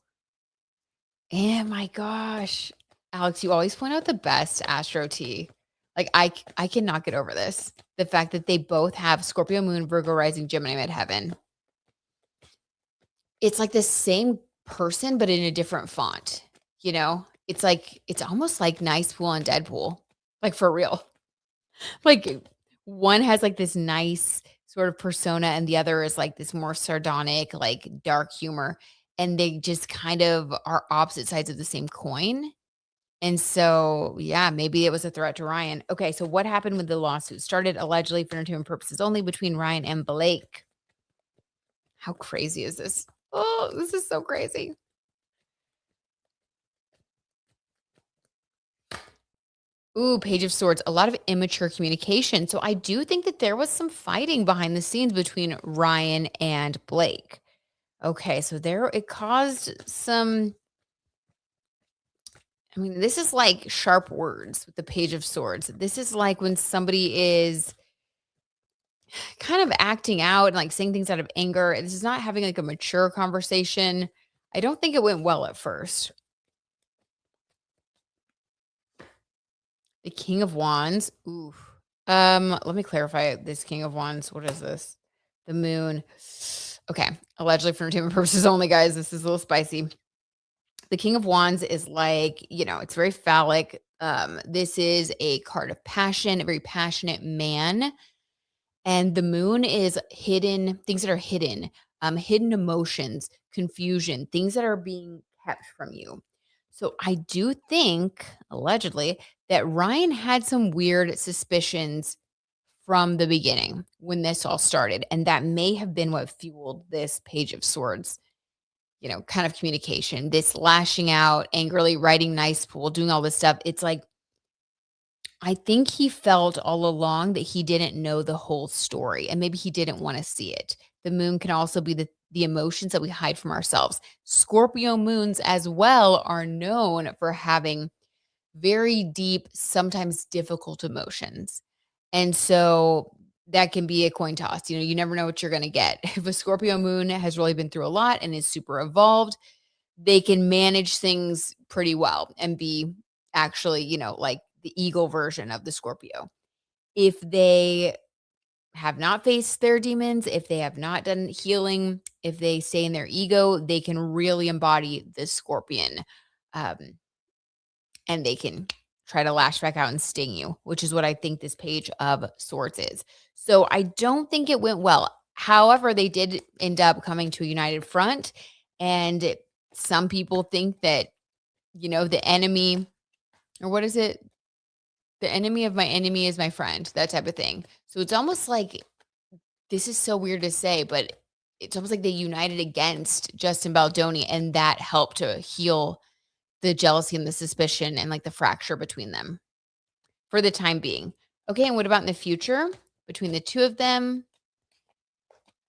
Oh my gosh. Alex, you always point out the best Astro T. Like I cannot get over this. The fact that they both have Scorpio moon, Virgo rising, Gemini midheaven. It's like the same person, but in a different font. It's like, it's almost like Nice Pool and Deadpool, like for real. Like one has like this nice sort of persona and the other is like this more sardonic, like dark humor. And they just kind of are opposite sides of the same coin. And so, yeah, maybe it was a threat to Ryan. Okay, so what happened with the lawsuit? Started allegedly for entertainment purposes only between Ryan and Blake. How crazy is this? Oh, this is so crazy. Ooh, Page of Swords, a lot of immature communication. So I do think that there was some fighting behind the scenes between Ryan and Blake. Okay, so there it caused some. I mean, this is like sharp words with the Page of Swords. This is like when somebody is kind of acting out and like saying things out of anger. This is not having like a mature conversation. I don't think it went well at first. The King of Wands. Ooh. Let me clarify this King of Wands. What is this? The moon. Okay. Allegedly for entertainment purposes only, guys. This is a little spicy. The King of Wands is like, it's very phallic. This is a card of passion, a very passionate man. And the moon is hidden, things that are hidden, hidden emotions, confusion, things that are being kept from you. So I do think, allegedly, that Ryan had some weird suspicions from the beginning when this all started. And that may have been what fueled this Page of Swords, kind of communication, this lashing out, angrily writing nice pool, doing all this stuff. It's like, I think he felt all along that he didn't know the whole story and maybe he didn't want to see it. The moon can also be the emotions that we hide from ourselves. Scorpio moons as well are known for having very deep, sometimes difficult emotions. And so that can be a coin toss. You never know what you're going to get. If a Scorpio moon has really been through a lot and is super evolved, they can manage things pretty well and be actually, like the eagle version of the Scorpio. If they have not faced their demons, if they have not done healing, if they stay in their ego, they can really embody the scorpion. Um, and they can try to lash back out and sting you, which is what I think this Page of Swords is. So I don't think it went well. However, they did end up coming to a united front. And some people think that, the enemy, or what is it? The enemy of my enemy is my friend, that type of thing. So it's almost like, this is so weird to say, but it's almost like they united against Justin Baldoni, and that helped to heal the jealousy and the suspicion and like the fracture between them for the time being. Okay, and what about in the future between the two of them?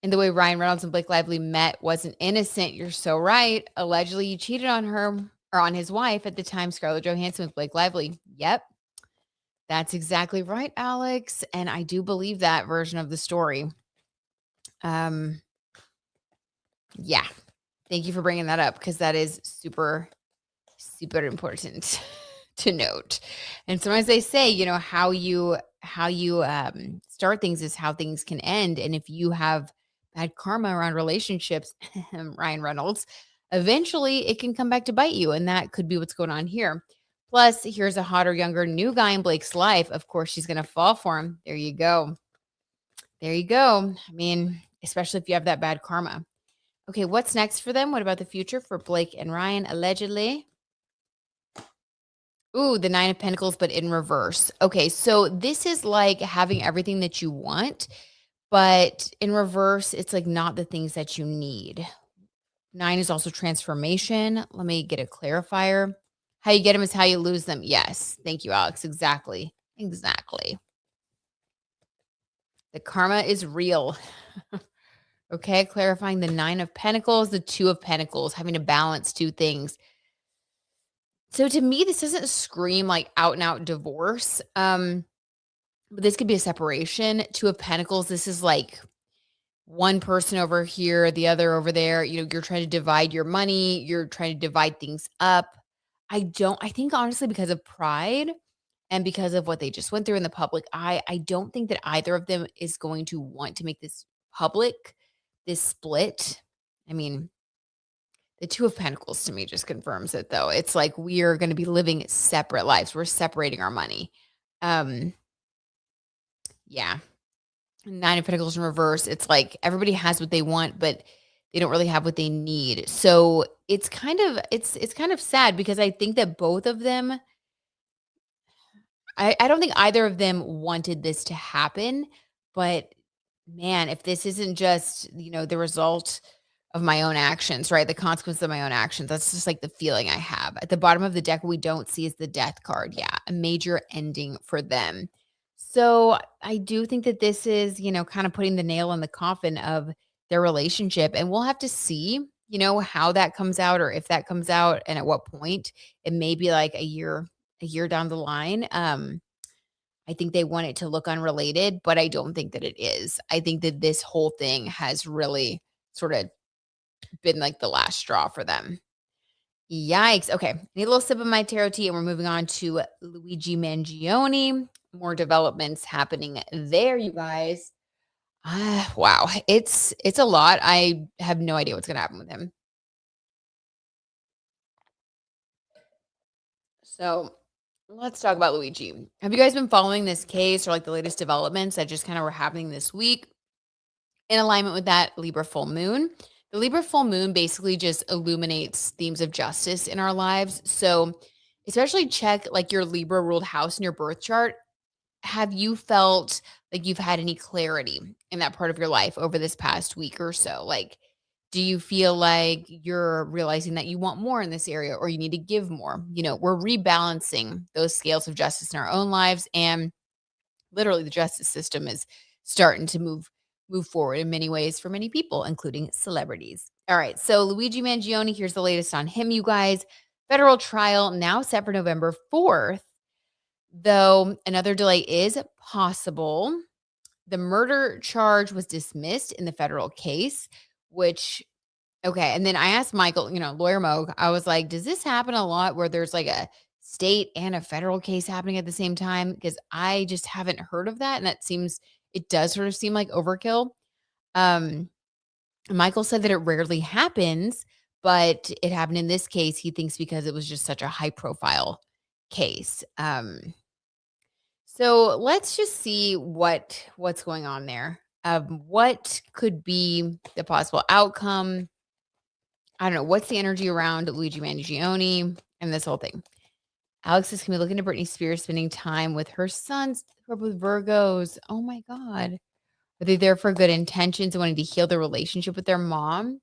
And the way Ryan Reynolds and Blake Lively met wasn't innocent. You're so right. Allegedly, he cheated on her or on his wife at the time, Scarlett Johansson with Blake Lively. Yep. That's exactly right, Alex. And I do believe that version of the story. Yeah. Thank you for bringing that up because that is super, super important to note. And sometimes they say, how you start things is how things can end. And if you have bad karma around relationships, Ryan Reynolds, eventually it can come back to bite you. And that could be what's going on here. Plus, here's a hotter, younger, new guy in Blake's life. Of course, she's going to fall for him. There you go. There you go. I mean, especially if you have that bad karma. Okay, what's next for them? What about the future for Blake and Ryan, allegedly? Ooh, the 9 of Pentacles, but in reverse. Okay, so this is like having everything that you want, but in reverse, it's like not the things that you need. 9 is also transformation. Let me get a clarifier. How you get them is how you lose them. Yes. Thank you, Alex. Exactly. Exactly. The karma is real. Okay, clarifying the 9 of Pentacles, the 2 of Pentacles, having to balance two things. So to me, this doesn't scream like out and out divorce. But this could be a separation. 2 of Pentacles, this is like one person over here, the other over there. You're trying to divide your money. You're trying to divide things up. I think honestly, because of pride and because of what they just went through in the public eye, I don't think that either of them is going to want to make this public, this split. I mean, the 2 of Pentacles to me just confirms it, though. It's like we are going to be living separate lives. We're separating our money. Yeah. 9 of Pentacles in reverse. It's like everybody has what they want, but they don't really have what they need. So it's kind of sad because I think that both of them I don't think either of them wanted this to happen, but man, if this isn't just, the result of my own actions, right? The consequence of my own actions. That's just like the feeling I have. At the bottom of the deck, we don't see is the death card. Yeah, a major ending for them. So I do think that this is, kind of putting the nail in the coffin of their relationship. And we'll have to see, how that comes out or if that comes out and at what point. It may be like a year down the line. I think they want it to look unrelated, but I don't think that it is. I think that this whole thing has really sort of been like the last straw for them. Yikes. Okay. Need a little sip of my tarot tea, and we're moving on to Luigi Mangione. More developments happening there, you guys. Wow. It's a lot. I have no idea what's gonna happen with him. So let's talk about Luigi. Have you guys been following this case or like the latest developments that just kind of were happening this week? In alignment with that Libra full moon. The Libra full moon basically just illuminates themes of justice in our lives. So, especially check like your Libra ruled house in your birth chart. Have you felt like you've had any clarity in that part of your life over this past week or so? Like, do you feel like you're realizing that you want more in this area or you need to give more? We're rebalancing those scales of justice in our own lives, and literally the justice system is starting to move forward in many ways for many people, including celebrities. All right, so Luigi Mangione, here's the latest on him, you guys. Federal trial now set for November 4th, though another delay is possible. The murder charge was dismissed in the federal case, which okay, and then I asked Michael, Lawyer Moog, I was like, "Does this happen a lot where there's like a state and a federal case happening at the same time?" Because I just haven't heard of that, and it does sort of seem like overkill. Um, Michael said that it rarely happens, but it happened in this case, he thinks because it was just such a high profile case. So let's just see what's going on there. What could be the possible outcome? I don't know. What's the energy around Luigi Mangione and this whole thing? Alex is gonna be looking to Britney Spears spending time with her sons who are both Virgos. Oh my God. Are they there for good intentions and wanting to heal their relationship with their mom?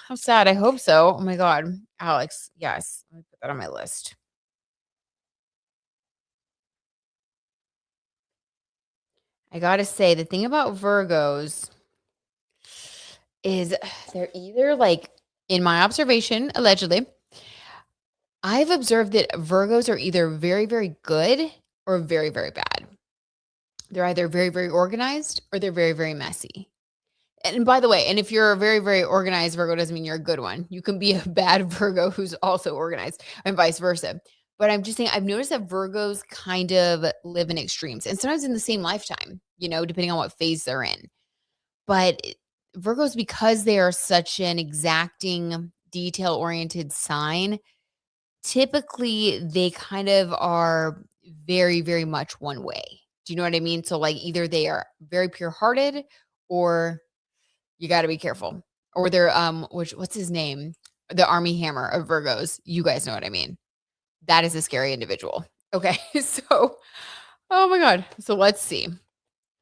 How sad. I hope so. Oh my God. Alex. Yes. Let me put that on my list. I gotta say, the thing about Virgos is they're either like, in my observation, allegedly, I've observed that Virgos are either very, very good or very, very bad. They're either very, very organized or they're very, very messy. And by the way, and if you're a very, very organized Virgo, doesn't mean you're a good one. You can be a bad Virgo who's also organized and vice versa. But I'm just saying, I've noticed that Virgos kind of live in extremes and sometimes in the same lifetime, depending on what phase they're in. But Virgos, because they are such an exacting, detail oriented sign, typically they kind of are very, very much one way. Do you know what I mean? So, like, either they are very pure hearted or you got to be careful. Or they're what's his name? The Army Hammer of Virgos. You guys know what I mean. That is a scary individual. Okay. So, oh my God. So let's see.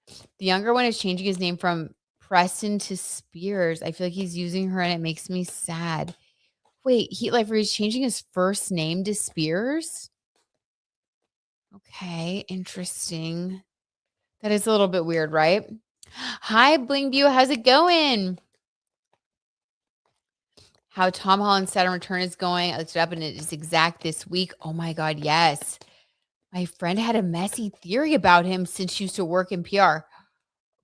The younger one is changing his name from Preston to Spears. I feel like he's using her and it makes me sad. Wait, he's changing his first name to Spears? Okay, interesting. That is a little bit weird, right? Hi, Bling View. How's it going? How Tom Holland Saturn return is going. I looked it up and it is exact this week. Oh my God, yes. My friend had a messy theory about him since she used to work in PR.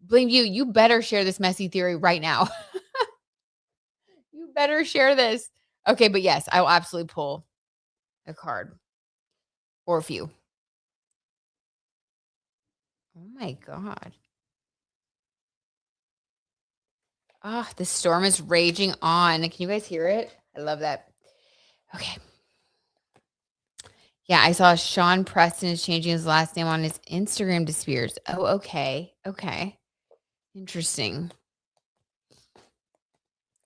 Bling View, you better share this messy theory right now. You better share this. Okay, but yes, I will absolutely pull a card or a few. Oh my God. Ah, the storm is raging on. Can you guys hear it? I love that. Okay. Yeah, I saw Sean Preston is changing his last name on his Instagram to Spears. Oh, okay. Okay. Interesting.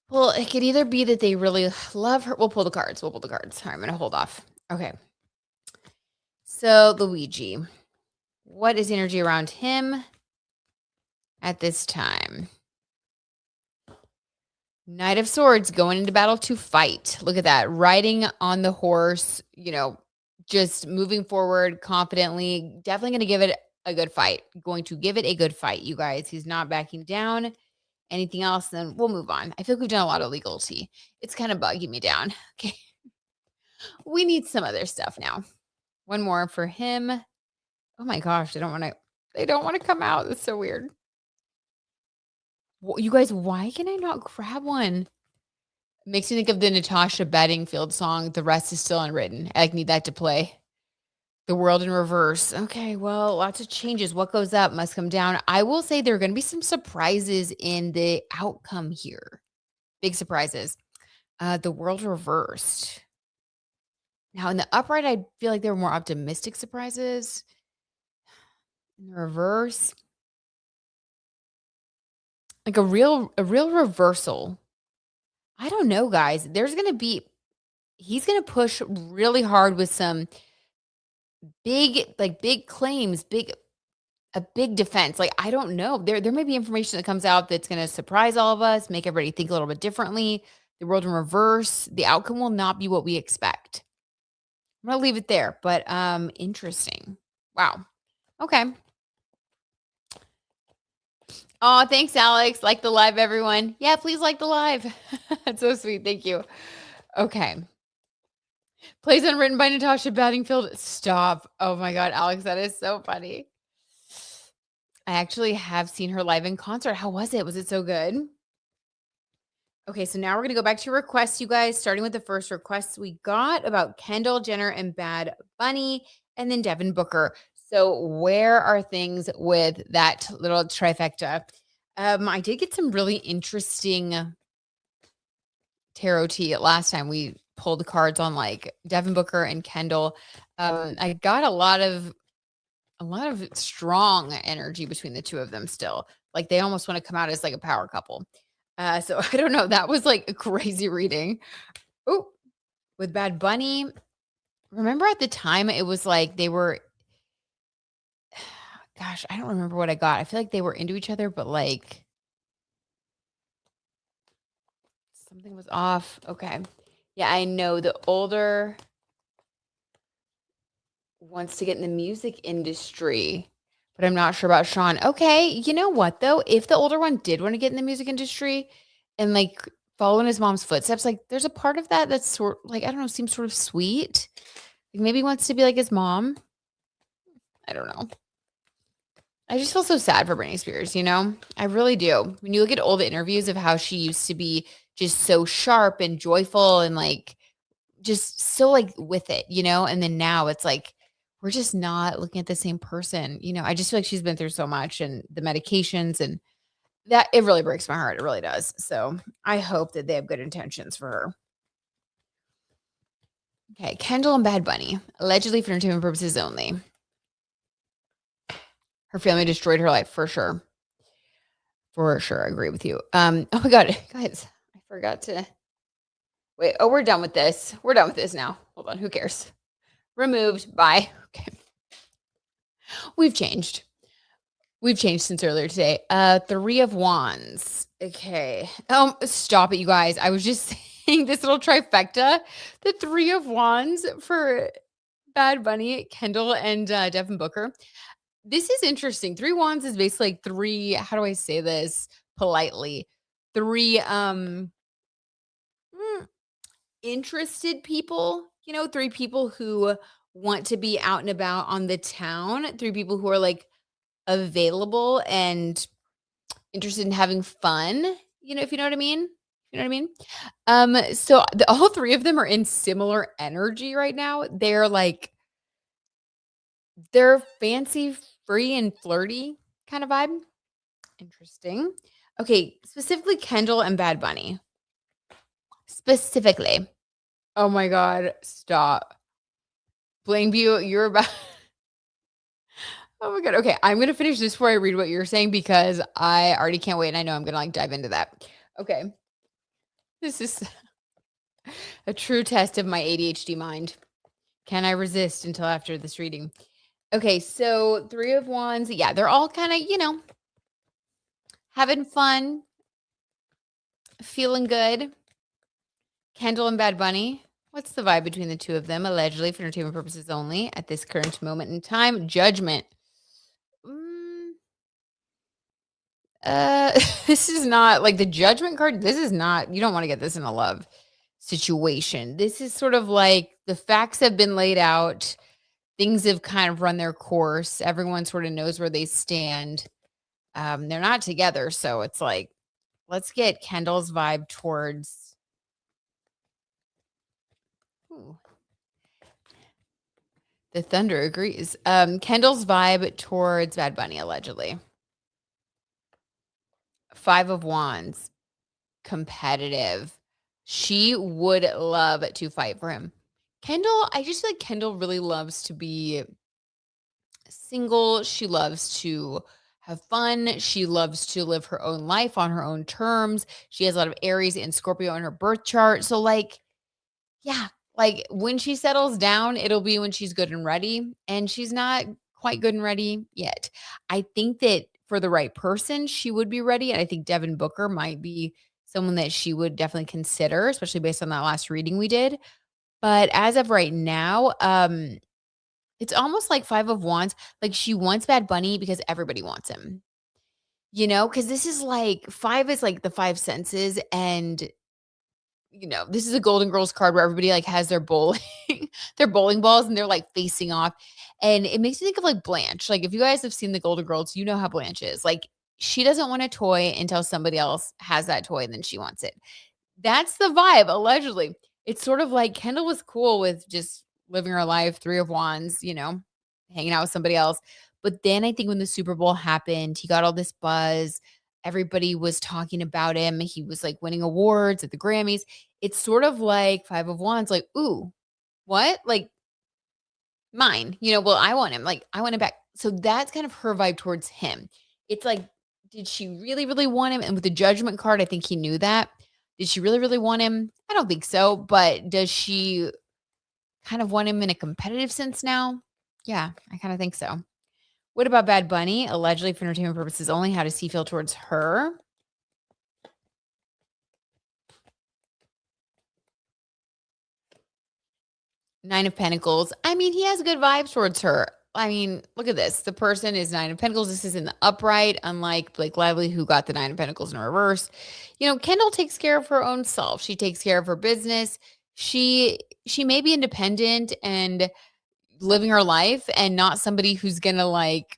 Well, it could either be that they really love her. We'll pull the cards. All right, I'm going to hold off. Okay. So, Luigi, what is energy around him at this time? Knight of Swords going into battle to fight. Look at that. Riding on the horse, just moving forward confidently. Definitely going to give it a good fight. Going to give it a good fight, you guys. He's not backing down. Anything else, then we'll move on. I feel like we've done a lot of legality. It's kind of bugging me down. Okay. We need some other stuff now. One more for him. Oh my gosh, they don't want to come out. That's so weird. You guys, why can I not grab one? Makes me think of the Natasha Bedingfield song, The Rest is Still Unwritten. I need that to play. The World in Reverse. Okay, well, lots of changes. What goes up must come down. I will say there are going to be some surprises in the outcome here. Big surprises. The World Reversed. Now, in the upright, I feel like there were more optimistic surprises. In the reverse, like a real reversal. I don't know, guys. He's going to push really hard with some big claims, a big defense. Like, I don't know. There may be information that comes out that's going to surprise all of us, make everybody think a little bit differently. The world in reverse, the outcome will not be what we expect. I'm going to leave it there, but interesting. Wow. Okay. Oh, thanks, Alex. Like the live, everyone. Yeah, please like the live. That's so sweet. Thank you. Okay. Plays unwritten by Natasha Bedingfield. Stop. Oh my God, Alex, that is so funny. I actually have seen her live in concert. How was it? Was it so good? Okay, so now we're going to go back to requests, you guys, starting with the first requests we got about Kendall Jenner and Bad Bunny, and then Devin Booker. So where are things with that little trifecta? I did get some really interesting tarot tea last time we pulled cards on like Devin Booker and Kendall. I got a lot of strong energy between the two of them still. Like they almost want to come out as like a power couple. So I don't know. That was like a crazy reading. Oh, with Bad Bunny. Remember at the time it was like they were, gosh, I don't remember what I got. I feel like they were into each other, but like something was off. Okay. Yeah, I know the older wants to get in the music industry, but I'm not sure about Sean. Okay, you know what though? If the older one did want to get in the music industry and like follow in his mom's footsteps, like there's a part of that that's sort like, I don't know, seems sort of sweet. Like maybe he wants to be like his mom. I don't know. I just feel so sad for Britney Spears, I really do. When you look at old interviews of how she used to be just so sharp and joyful and like just so like with it, and then now it's like we're just not looking at the same person. I just feel like she's been through so much and the medications and that it really breaks my heart. It really does. So I hope that they have good intentions for her. Okay, Kendall and Bad Bunny, allegedly for entertainment purposes only. Her family destroyed her life for sure. For sure, I agree with you. Oh my God, guys, I forgot to wait. Oh, we're done with this. We're done with this now. Hold on, who cares? Removed. Bye. Okay. We've changed. We've changed since earlier today. Three of Wands. Okay. Stop it, you guys. I was just saying this little trifecta. The Three of Wands for Bad Bunny, Kendall, and Devin Booker. This is interesting. Three Wands is basically like three, how do I say this politely? Three interested people, three people who want to be out and about on the town, three people who are like available and interested in having fun, if you know what I mean. So all three of them are in similar energy right now. They're fancy, free, and flirty kind of vibe. Interesting. Okay, specifically Kendall and Bad Bunny. Specifically. Oh my God, stop. Blankview, you're about Oh my God. Okay, I'm going to finish this before I read what you're saying because I already can't wait and I know I'm going to like dive into that. Okay. This is a true test of my ADHD mind. Can I resist until after this reading? Okay, so 3 of Wands. Yeah, they're all kind of, having fun, feeling good. Kendall and Bad Bunny. What's the vibe between the two of them? Allegedly for entertainment purposes only at this current moment in time. Judgment. Mm, this is not like the judgment card. This is not, you don't want to get this in a love situation. This is sort of like the facts have been laid out. Things have kind of run their course. Everyone sort of knows where they stand. They're not together. So it's like, let's get Kendall's vibe towards. Ooh, the thunder agrees. Kendall's vibe towards Bad Bunny, allegedly. 5 of Wands, competitive. She would love to fight for him. Kendall, I just feel like Kendall really loves to be single. She loves to have fun. She loves to live her own life on her own terms. She has a lot of Aries and Scorpio in her birth chart. So, like, yeah, like when she settles down, it'll be when she's good and ready. And she's not quite good and ready yet. I think that for the right person, she would be ready. And I think Devin Booker might be someone that she would definitely consider, especially based on that last reading we did. But as of right now, it's almost like 5 of Wands. Like she wants Bad Bunny because everybody wants him. Because this is like 5 is like the 5 senses, and this is a Golden Girls card where everybody like has their bowling, their bowling balls, and they're like facing off. And it makes me think of like Blanche. Like if you guys have seen the Golden Girls, you know how Blanche is. Like she doesn't want a toy until somebody else has that toy and then she wants it. That's the vibe, allegedly. It's sort of like Kendall was cool with just living her life, 3 of Wands, hanging out with somebody else. But then I think when the Super Bowl happened, he got all this buzz. Everybody was talking about him. He was like winning awards at the Grammys. It's sort of like 5 of Wands, like, ooh, what? Like mine, well, I want him. Like, I want him back. So that's kind of her vibe towards him. It's like, did she really, really want him? And with the judgment card, I think he knew that. Did she really, really want him? I don't think so. But does she kind of want him in a competitive sense now? Yeah, I kind of think so. What about Bad Bunny? Allegedly for entertainment purposes only. How does he feel towards her? Nine of Pentacles. I mean, he has good vibes towards her. I mean, look at this. The person is 9 of Pentacles. This is in the upright, unlike Blake Lively, who got the 9 of Pentacles in reverse. Kendall takes care of her own self. She takes care of her business. She may be independent and living her life and not somebody who's going to like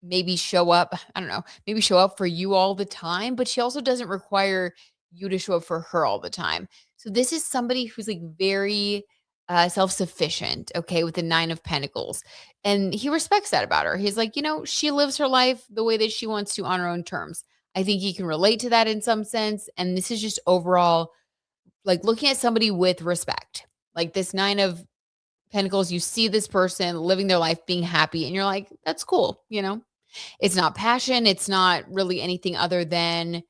maybe show up. I don't know, maybe show up for you all the time, but she also doesn't require you to show up for her all the time. So this is somebody who's like very self-sufficient, okay, with the 9 of Pentacles. And he respects that about her. He's like, she lives her life the way that she wants to on her own terms. I think he can relate to that in some sense. And this is just overall like looking at somebody with respect. Like this 9 of Pentacles, you see this person living their life, being happy, and you're like, that's cool. It's not passion. It's not really anything other than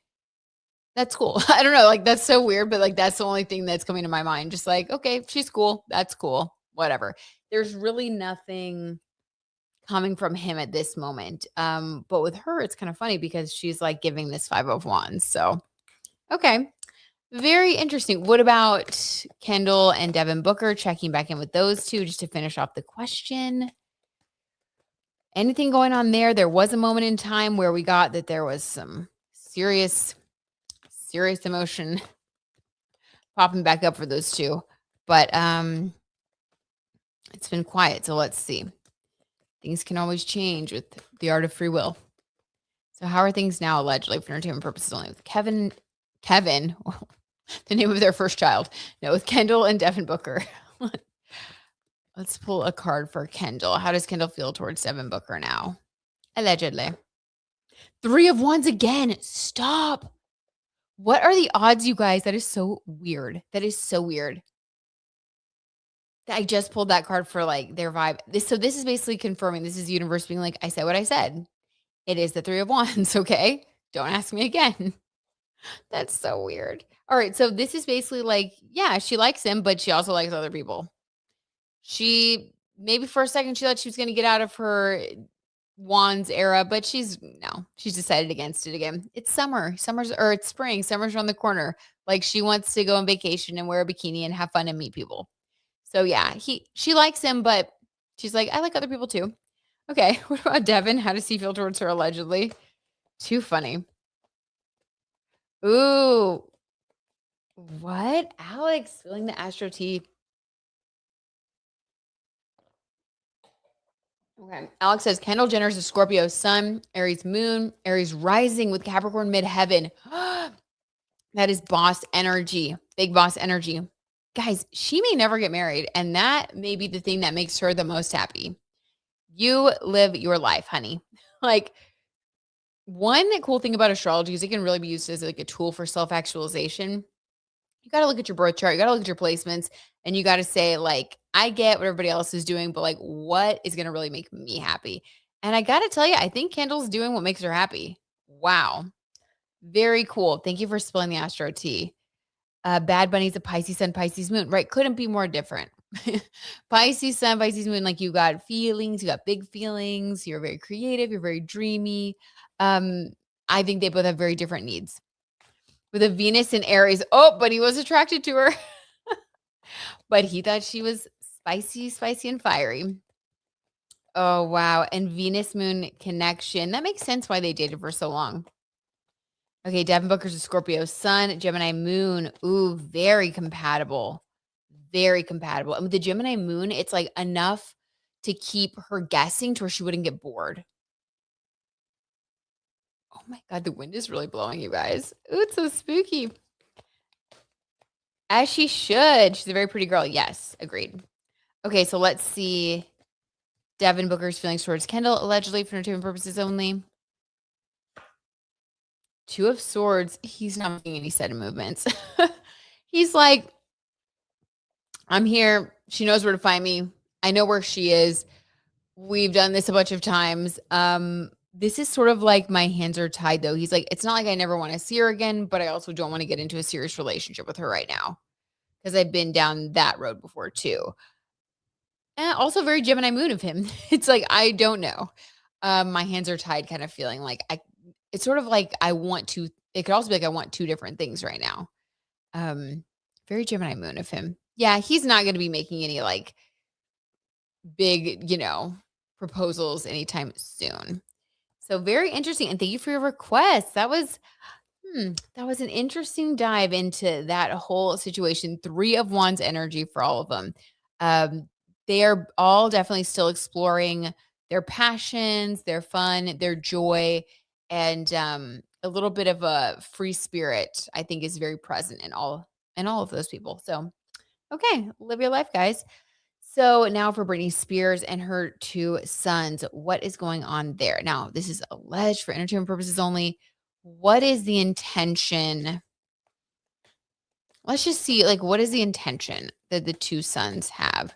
that's cool. I don't know. Like, that's so weird, but like, that's the only thing that's coming to my mind. Just like, okay, she's cool. That's cool. Whatever. There's really nothing coming from him at this moment. But with her, it's kind of funny because she's like giving this 5 of Wands. So, okay. Very interesting. What about Kendall and Devin Booker? Checking back in with those two just to finish off the question. Anything going on there? There was a moment in time where we got that there was some serious emotion popping back up for those two. But it's been quiet. So let's see. Things can always change with the art of free will. So how are things now, allegedly, for entertainment purposes only with Kevin, the name of their first child. No, with Kendall and Devin Booker. Let's pull a card for Kendall. How does Kendall feel towards Devin Booker now? Allegedly. 3 of Wands again. Stop. What are the odds, you guys? That is so weird. That is so weird. I just pulled that card for like their vibe. So this is basically confirming. This is the universe being like, I said what I said. It is the 3 of Wands, okay? Don't ask me again. That's so weird. All right, so this is basically like, yeah, she likes him, but she also likes other people. She maybe for a second she thought she was gonna get out of her Wands era, but she's decided against it again. It's summer. It's spring. Summer's around the corner. Like she wants to go on vacation and wear a bikini and have fun and meet people. So yeah, she likes him, but she's like, I like other people too. Okay, what about Devin? How does he feel towards her allegedly? Too funny. Ooh, what? Alex spilling the Astro tea. Okay. Alex says Kendall Jenner is a Scorpio sun, Aries moon, Aries rising with Capricorn midheaven. That is boss energy, big boss energy. Guys, she may never get married, and that may be the thing that makes her the most happy. You live your life, honey. Like, one cool thing about astrology is it can really be used as like a tool for self-actualization. You got to look at your birth chart, you got to look at your placements, and you got to say, like, I get what everybody else is doing, but like, what is going to really make me happy? And I got to tell you, I think Kendall's doing what makes her happy. Wow. Very cool. Thank you for spilling the Astro tea. Bad Bunny's a Pisces sun, Pisces moon, right? Couldn't be more different. Pisces sun, Pisces moon, like you got feelings, you got big feelings, you're very creative, you're very dreamy. Um, I think they both have very different needs. With a Venus in Aries. Oh, but he was attracted to her. But he thought she was spicy, and fiery. Oh, wow. And Venus moon connection. That makes sense why they dated for so long. Okay, Devin Booker's a Scorpio sun, Gemini moon. Ooh, very compatible. Very compatible. And with the Gemini moon, it's like enough to keep her guessing to where she wouldn't get bored. Oh my God, the wind is really blowing, you guys. Ooh, it's so spooky. As she should. She's a very pretty girl. Yes, agreed. Okay, so let's see. Devin Booker's feelings towards Kendall, allegedly for entertainment purposes only. Two of Swords. He's not making any sudden movements. He's like, I'm here. She knows where to find me. I know where she is. We've done this a bunch of times. This is sort of like my hands are tied, though. He's like, it's not like I never want to see her again, but I also don't want to get into a serious relationship with her right now because I've been down that road before, too. And also very Gemini moon of him. It's like, I don't know. My hands are tied kind of feeling like it's sort of like it could also be like I want two different things right now. Very Gemini moon of him. Yeah, he's not going to be making any like big, proposals anytime soon. So very interesting. And thank you for your request. That was an interesting dive into that whole situation. 3 of Wands energy for all of them. They are all definitely still exploring their passions, their fun, their joy, and a little bit of a free spirit, I think, is very present in all of those people. So, okay, live your life, guys. So now for Britney Spears and her 2 sons, what is going on there? Now, this is alleged for entertainment purposes only. What is the intention? Let's just see, like, what is the intention that the 2 sons have?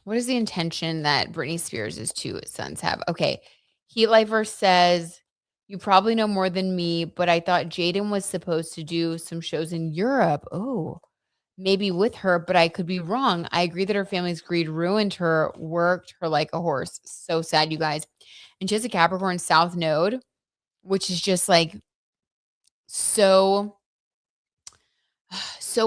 What is the intention that Britney Spears' 2 sons have? Okay. Heat Lifer says, you probably know more than me, but I thought Jaden was supposed to do some shows in Europe. Oh, maybe with her, but I could be wrong. I agree that her family's greed ruined her, worked her like a horse. So sad, you guys. And she has a Capricorn South Node, which is just like so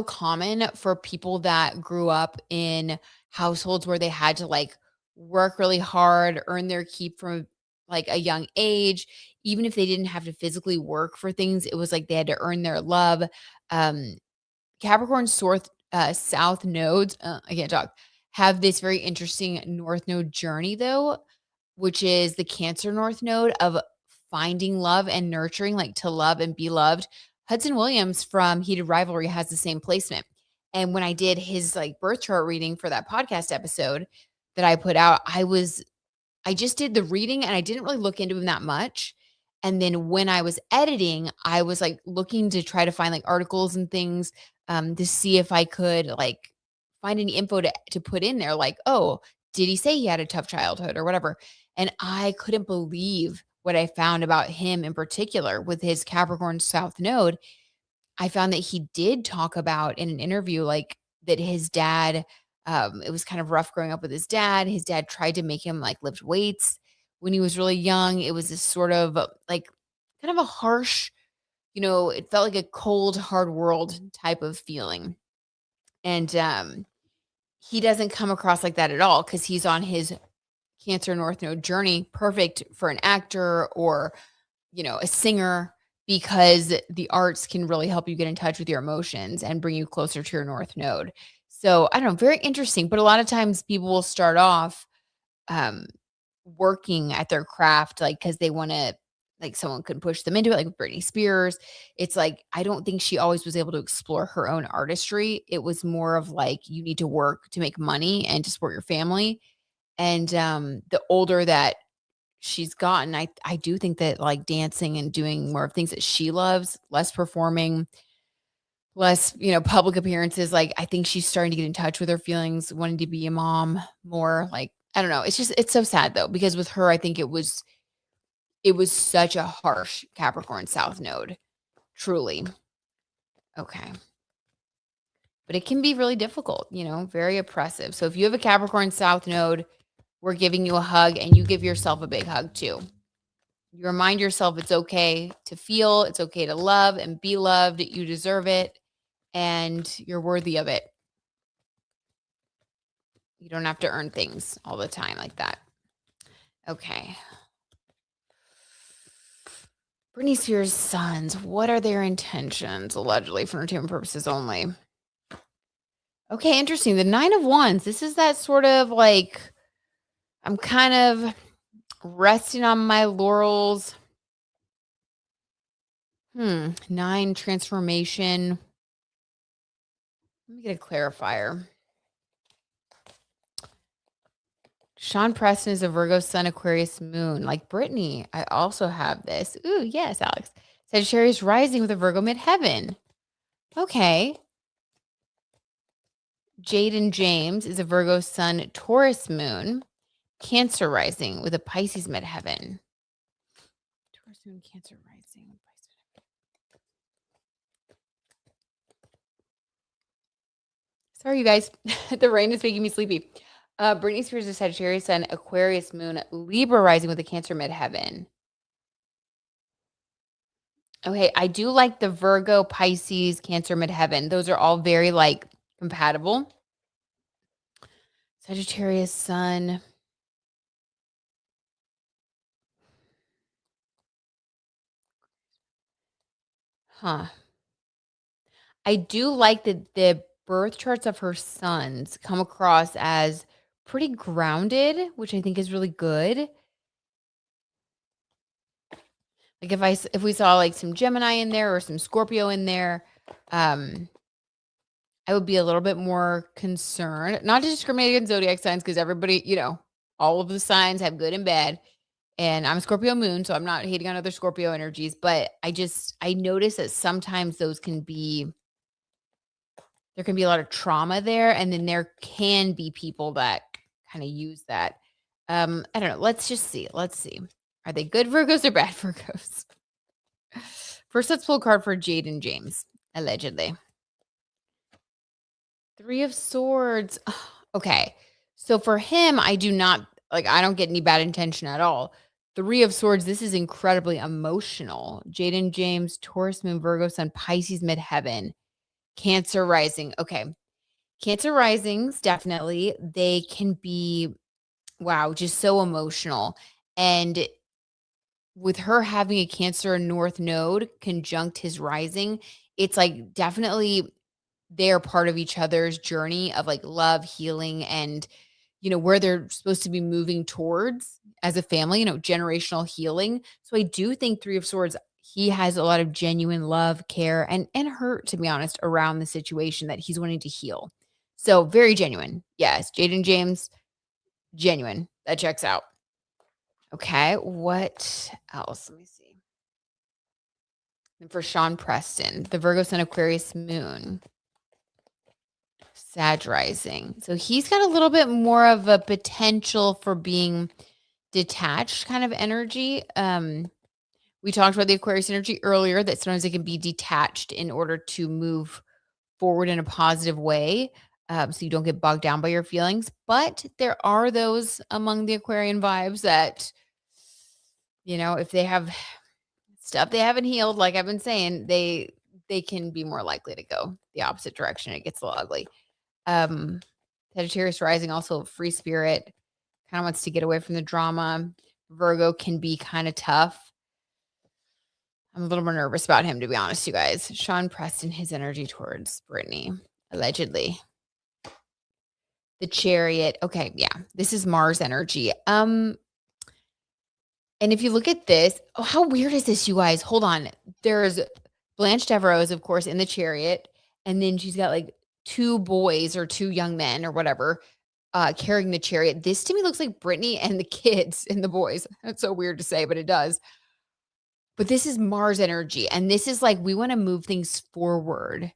common for people that grew up in households where they had to like work really hard, earn their keep from like a young age. Even if they didn't have to physically work for things, it was like they had to earn their love. Capricorn South nodes, I can't talk, have this very interesting North Node journey though, which is the Cancer North Node of finding love and nurturing, like to love and be loved. Hudson Williams from Heated Rivalry has the same placement. And when I did his like birth chart reading for that podcast episode that I put out, I just did the reading and I didn't really look into him that much. And then when I was editing, I was like looking to try to find like articles and things to see if I could like find any info to put in there. Like, oh, did he say he had a tough childhood or whatever? And I couldn't believe what I found about him in particular with his Capricorn South Node. I found that he did talk about in an interview, like that his dad It was kind of rough growing up with his dad. His dad tried to make him like lift weights when he was really young. It was this sort of like kind of a harsh, it felt like a cold, hard world type of feeling. And he doesn't come across like that at all because he's on his Cancer North Node journey, perfect for an actor or, a singer, because the arts can really help you get in touch with your emotions and bring you closer to your North Node. So I don't know, very interesting. But a lot of times people will start off um, working at their craft, like because they want to, like someone could push them into it, like with Britney Spears. It's like, I don't think she always was able to explore her own artistry. It was more of like, you need to work to make money and to support your family. And the older that she's gotten, I do think that like dancing and doing more of things that she loves, less performing, less, public appearances. Like I think she's starting to get in touch with her feelings, wanting to be a mom more. Like, I don't know. It's so sad though, because with her, I think it was such a harsh Capricorn South node. Truly. Okay. But it can be really difficult, very oppressive. So if you have a Capricorn South node, we're giving you a hug, and you give yourself a big hug too. You remind yourself it's okay to feel, it's okay to love and be loved. You deserve it, and you're worthy of it. You don't have to earn things all the time like that. Okay. Britney Spears' sons, what are their intentions? Allegedly for entertainment purposes only. Okay, interesting. The 9 of Wands. This is that sort of like, I'm kind of resting on my laurels. 9, transformation. Let me get a clarifier. Sean Preston is a Virgo Sun, Aquarius Moon. Like Britney, I also have this. Ooh, yes, Alex. Sagittarius rising with a Virgo midheaven. Okay. Jaden James is a Virgo Sun, Taurus Moon. Cancer rising with a Pisces midheaven. Taurus Moon, Cancer rising. Sorry, you guys. The rain is making me sleepy. Britney Spears is Sagittarius Sun, Aquarius Moon, Libra rising with a Cancer midheaven. Okay, I do like the Virgo, Pisces, Cancer midheaven. Those are all very like compatible. Sagittarius Sun. Huh. I do like that the birth charts of her sons come across as pretty grounded, which I think is really good. Like if we saw like some Gemini in there or some Scorpio in there, I would be a little bit more concerned. Not to discriminate against zodiac signs, because everybody, all of the signs have good and bad. And I'm Scorpio moon, so I'm not hating on other Scorpio energies, but I notice that sometimes there can be a lot of trauma there, and then there can be people that kind of use that. I don't know. Let's just see. Let's see. Are they good Virgos or bad Virgos? First, let's pull a card for Jaden James, allegedly. 3 of Swords. Okay. So for him, I don't get any bad intention at all. 3 of Swords, this is incredibly emotional. Jaden James, Taurus Moon, Virgo Sun, Pisces midheaven, Cancer rising. Okay. Cancer risings, definitely. They can be, wow, just so emotional. And with her having a Cancer North node conjunct his rising, it's like definitely they're part of each other's journey of like love, healing, and where they're supposed to be moving towards as a family, generational healing. So I do think 3 of Swords, he has a lot of genuine love, care, and hurt, to be honest, around the situation that he's wanting to heal. So very genuine. Yes, Jaden James, genuine. That checks out. Okay, what else? Let me see. And for Sean Preston, the Virgo Sun, Aquarius Moon, Sag rising. So he's got a little bit more of a potential for being detached kind of energy. We talked about the Aquarius energy earlier, that sometimes it can be detached in order to move forward in a positive way. so you don't get bogged down by your feelings. But there are those among the Aquarian vibes that, if they have stuff they haven't healed, like I've been saying, they can be more likely to go the opposite direction. It gets a little ugly. Um, Sagittarius rising, also free spirit, kind of wants to get away from the drama. Virgo can be kind of tough. I'm a little more nervous about him, to be honest, you guys. Sean Preston, his energy towards Britney, allegedly. The Chariot. Okay, yeah. This is Mars energy. And if you look at this, how weird is this, you guys? Hold on. There's Blanche Devereaux is, of course, in the Chariot, and then she's got like 2 boys or 2 young men or whatever carrying the Chariot. This to me looks like Britney and the kids and the boys. That's so weird to say, but it does. But this is Mars energy, and this is like we want to move things forward.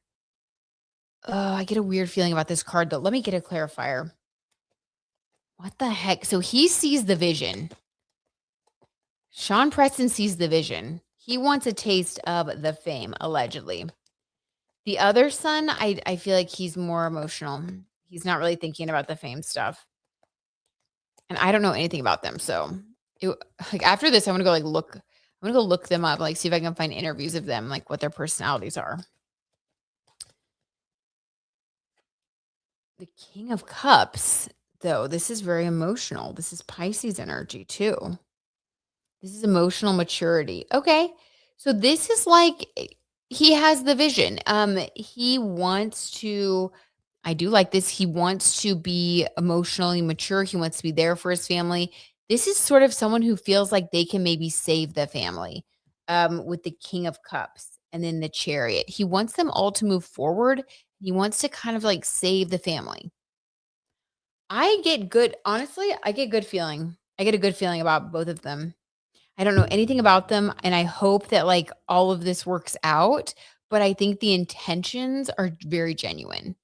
I get a weird feeling about this card, though. Let me get a clarifier. What the heck? So he sees the vision. Sean Preston sees the vision. He wants a taste of the fame, allegedly. The other son, I feel like he's more emotional. He's not really thinking about the fame stuff. And I don't know anything about them. So like after this, I'm going to go look them up, like see if I can find interviews of them, like what their personalities are. The King of Cups, though, this is very emotional. This is Pisces energy too. This is emotional maturity. Okay. So this is like he has the vision. He wants to I do like this. He wants to be emotionally mature. He wants to be there for his family. This is sort of someone who feels like they can maybe save the family with the King of Cups and then the Chariot. He wants them all to move forward. He wants to kind of like save the family. Honestly, I get good feeling. I get a good feeling about both of them. I don't know anything about them, and I hope that like all of this works out, but I think the intentions are very genuine.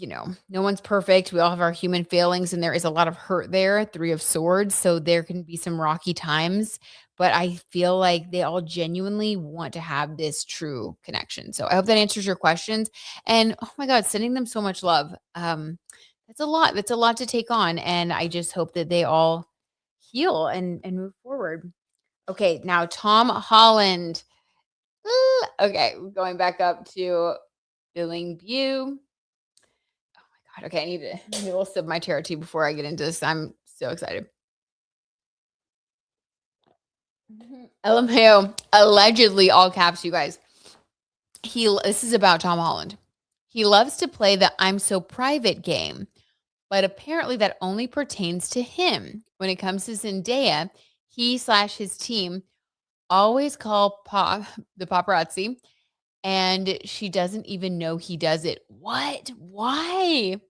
No one's perfect. We all have our human failings, and there is a lot of hurt there, 3 of Swords, so there can be some rocky times, but I feel like they all genuinely want to have this true connection. So I hope that answers your questions, and oh my god, sending them so much love. That's a lot. That's a lot to take on, and I just hope that they all heal and move forward. Okay, now Tom Holland. Okay, going back up to Billing View. God, okay, I need a little sip of my tarot tea before I get into this. I'm so excited. LMAO, allegedly, all caps, you guys. This is about Tom Holland. He loves to play the I'm so private game, but apparently that only pertains to him. When it comes to Zendaya, he/his team always call the paparazzi, and she doesn't even know he does it. What? Why?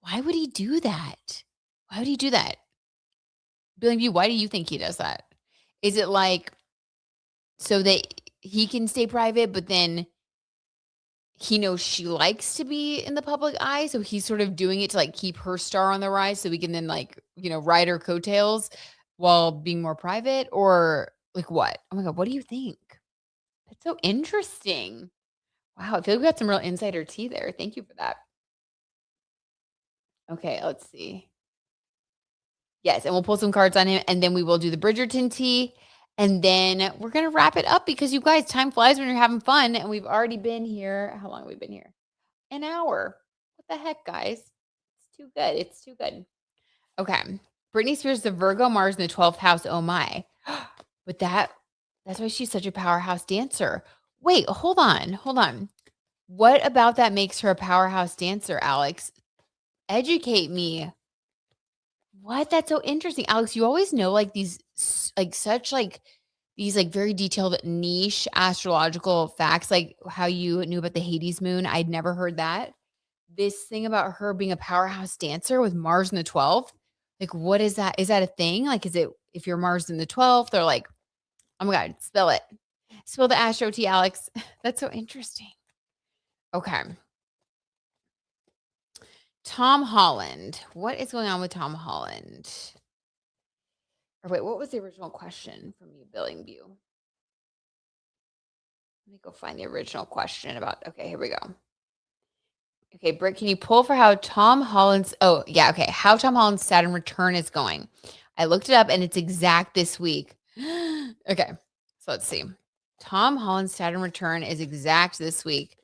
Why would he do that? Why would he do that? Billy View, why do you think he does that? Is it like so that he can stay private, but then he knows she likes to be in the public eye, so he's sort of doing it to like keep her star on the rise so we can then like, ride her coattails while being more private, or like what? Oh my god, what do you think? That's so interesting. Wow, I feel like we got some real insider tea there. Thank you for that. Okay, let's see. Yes, and we'll pull some cards on him, and then we will do the Bridgerton tea, and then we're gonna wrap it up because you guys, time flies when you're having fun, and we've already been here. How long have we been here? An hour. What the heck, guys? It's too good. It's too good. Okay. Britney Spears, the Virgo, Mars in the 12th house. Oh my. But that's why she's such a powerhouse dancer. Wait, hold on. Hold on. What about that makes her a powerhouse dancer, Alex? Educate me. What? That's so interesting. Alex, you always know like these these like very detailed niche astrological facts, like how you knew about the Hades moon. I'd never heard that. This thing about her being a powerhouse dancer with Mars in the 12th. Like, what is that? Is that a thing? Like, is it if you're Mars in the 12th, or like, oh my God, spill it. Spill the astro tea, Alex. That's so interesting. Okay. Tom Holland. What is going on with Tom Holland? Or wait, what was the original question from you, Billing View? Let me go find the original question about. Okay, here we go. Okay, Britt, can you pull for how Tom Holland's how Tom Holland's Saturn return is going? I looked it up and it's exact this week. Okay, so let's see. Tom Holland's Saturn return is exact this week.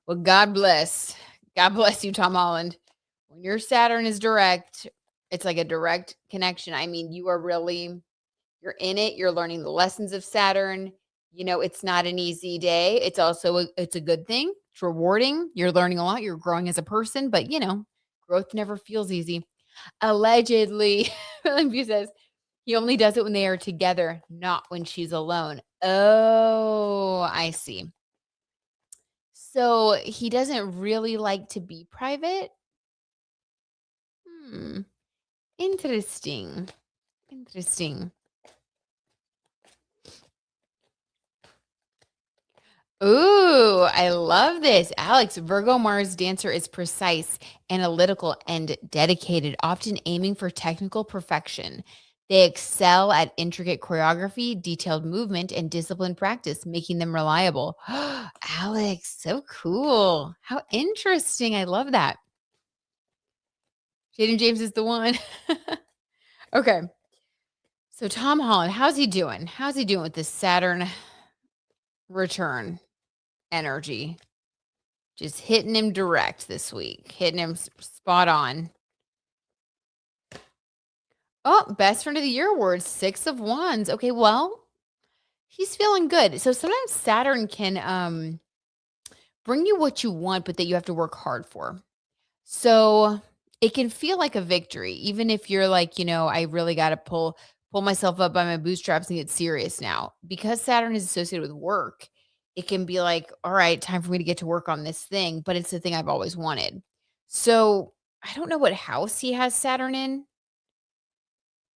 Well, God bless. God bless you, Tom Holland. When your Saturn is direct, it's like a direct connection. I mean, you're in it, you're learning the lessons of Saturn. It's not an easy day. It's also it's a good thing. It's rewarding. You're learning a lot. You're growing as a person, but growth never feels easy. Allegedly, William says he only does it when they are together, not when she's alone. Oh, I see. So he doesn't really like to be private. Hmm. Interesting. Interesting. Ooh, I love this. Alex, Virgo Mars Dancer is precise, analytical, and dedicated, often aiming for technical perfection. They excel at intricate choreography, detailed movement, and disciplined practice, making them reliable. Alex, so cool. How interesting. I love that. Jaden James is the one. Okay. So Tom Holland, how's he doing? How's he doing with this Saturn return energy? Just hitting him direct this week, hitting him spot on. Oh, best friend of the year award, 6 of Wands. Okay, well, he's feeling good. So sometimes Saturn can bring you what you want, but that you have to work hard for. So it can feel like a victory, even if you're like, I really got to pull myself up by my bootstraps and get serious now. Because Saturn is associated with work, it can be like, all right, time for me to get to work on this thing, but it's the thing I've always wanted. So I don't know what house he has Saturn in,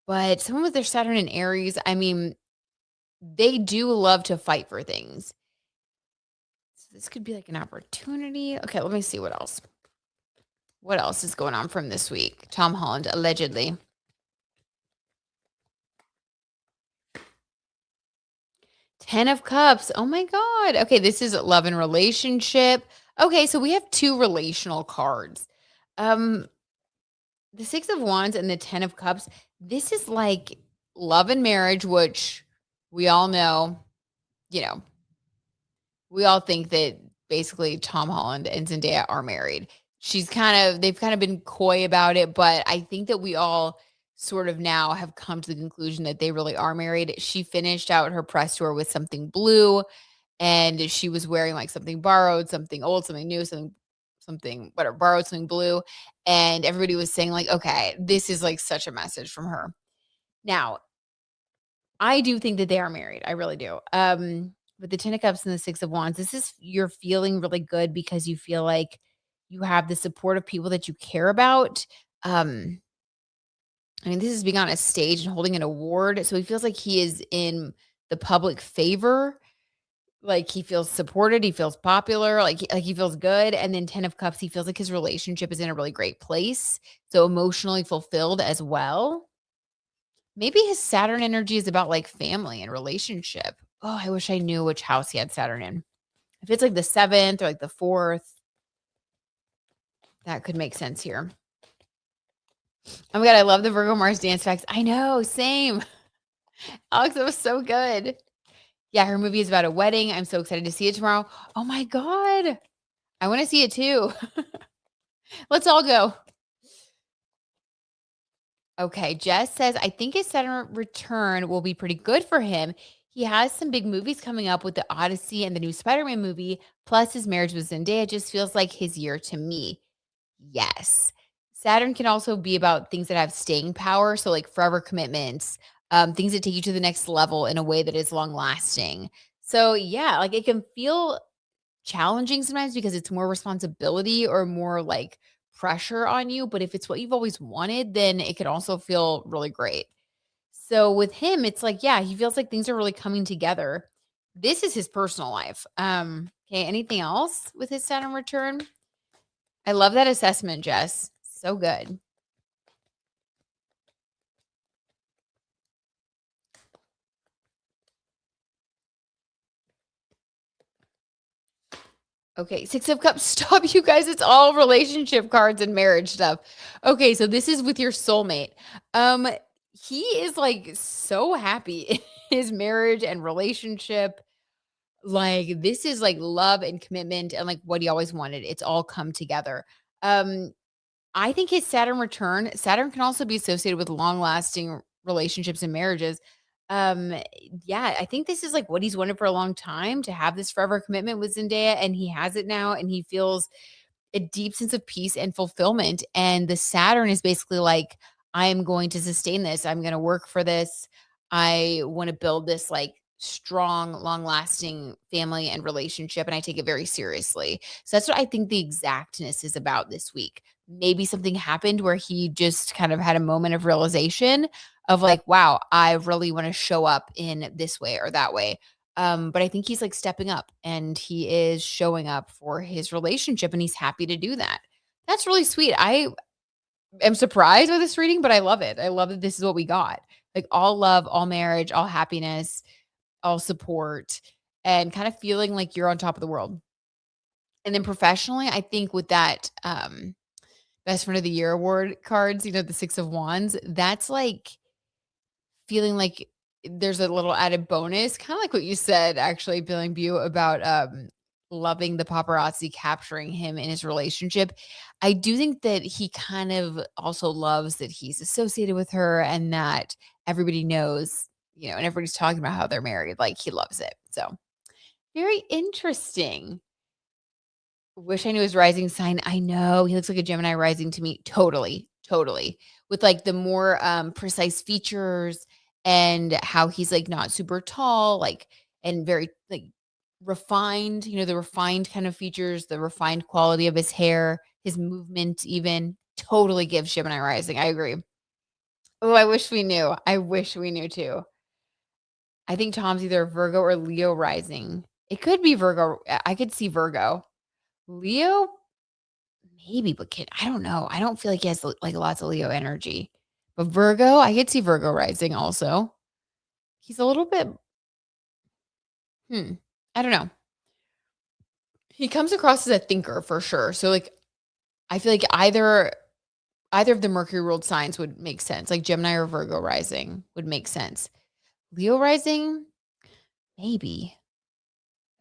but someone with their Saturn in Aries, I mean, they do love to fight for things. So this could be like an opportunity. Okay, let me see what else. What else is going on from this week? Tom Holland, allegedly. 10 of Cups. Oh my God. Okay, this is love and relationship. Okay, so we have 2 relational cards. Um, the 6 of Wands and the 10 of Cups. This is like love and marriage, which we all know, you know, we all think that basically Tom Holland and Zendaya are married. They've kind of been coy about it, but I think that we all sort of now have come to the conclusion that they really are married. She finished out her press tour with something blue, and she was wearing like something borrowed, something old, something new, something whatever, borrowed, something blue. And everybody was saying, like, okay, this is like such a message from her. Now, I do think that they are married. I really do. With the 10 of Cups and the 6 of Wands, you're feeling really good because you feel like you have the support of people that you care about. Um, I mean, this is being on a stage and holding an award. So he feels like he is in the public favor. Like he feels supported, he feels popular, like he feels good. And then 10 of Cups, he feels like his relationship is in a really great place. So emotionally fulfilled as well. Maybe his Saturn energy is about like family and relationship. Oh, I wish I knew which house he had Saturn in. If it's like the 7th or like the 4th, that could make sense here. Oh my God, I love the Virgo Mars dance facts. I know, same. Alex, that was so good. Yeah, her movie is about a wedding. I'm so excited to see it tomorrow. Oh my God. I want to see it too. Let's all go. Okay, Jess says, I think his Saturn return will be pretty good for him. He has some big movies coming up with the Odyssey and the new Spider-Man movie, plus his marriage with Zendaya just feels like his year to me. Yes. Saturn can also be about things that have staying power, so like forever commitments, things that take you to the next level in a way that is long lasting. So yeah, like it can feel challenging sometimes because it's more responsibility or more like pressure on you. But if it's what you've always wanted, then it can also feel really great. So with him, it's like, yeah, he feels like things are really coming together. This is his personal life. Okay, anything else with his Saturn return? I love that assessment, Jess. So good. Okay, 6 of Cups. Stop, you guys. It's all relationship cards and marriage stuff. Okay, so this is with your soulmate. Um, he is like so happy in his marriage and relationship. Like this is like love and commitment and like what he always wanted. It's all come together. Um, I think his Saturn can also be associated with long-lasting relationships and marriages. Um, yeah, I think this is like what he's wanted for a long time to have this forever commitment with Zendaya, and he has it now, and he feels a deep sense of peace and fulfillment. And the Saturn is basically like, I am going to sustain this. I'm going to work for this. I want to build this like strong, long lasting family and relationship. And I take it very seriously. So that's what I think the exactness is about this week. Maybe something happened where he just kind of had a moment of realization of like, wow, I really want to show up in this way or that way. But I think he's like stepping up and he is showing up for his relationship and he's happy to do that. That's really sweet. I am surprised by this reading, but I love it. I love that this is what we got. Like all love, all marriage, all happiness, all support, and kind of feeling like you're on top of the world. And then professionally, I think with that best friend of the year award cards, the 6 of Wands, that's like feeling like there's a little added bonus, kinda like what you said, actually, Billing Bew, about, loving the paparazzi capturing him in his relationship. I do think that he kind of also loves that he's associated with her and that everybody knows, and everybody's talking about how they're married, like, he loves it. So, very interesting. Wish I knew his rising sign. I know, he looks like a Gemini rising to me. Totally, totally. With, like, the more, precise features and how he's, like, not super tall, like, and very, like, refined, the refined kind of features, the refined quality of his hair, his movement even, totally gives Gemini rising. I agree. Oh, I wish we knew. I wish we knew too. I think Tom's either Virgo or Leo rising. It could be Virgo. I could see Virgo. Leo, maybe, but I don't know. I don't feel like he has like lots of Leo energy. But Virgo, I could see Virgo rising also. He's a little bit, hmm, I don't know. He comes across as a thinker for sure. So like I feel like either of the Mercury ruled signs would make sense. Like Gemini or Virgo rising would make sense. Leo rising, maybe.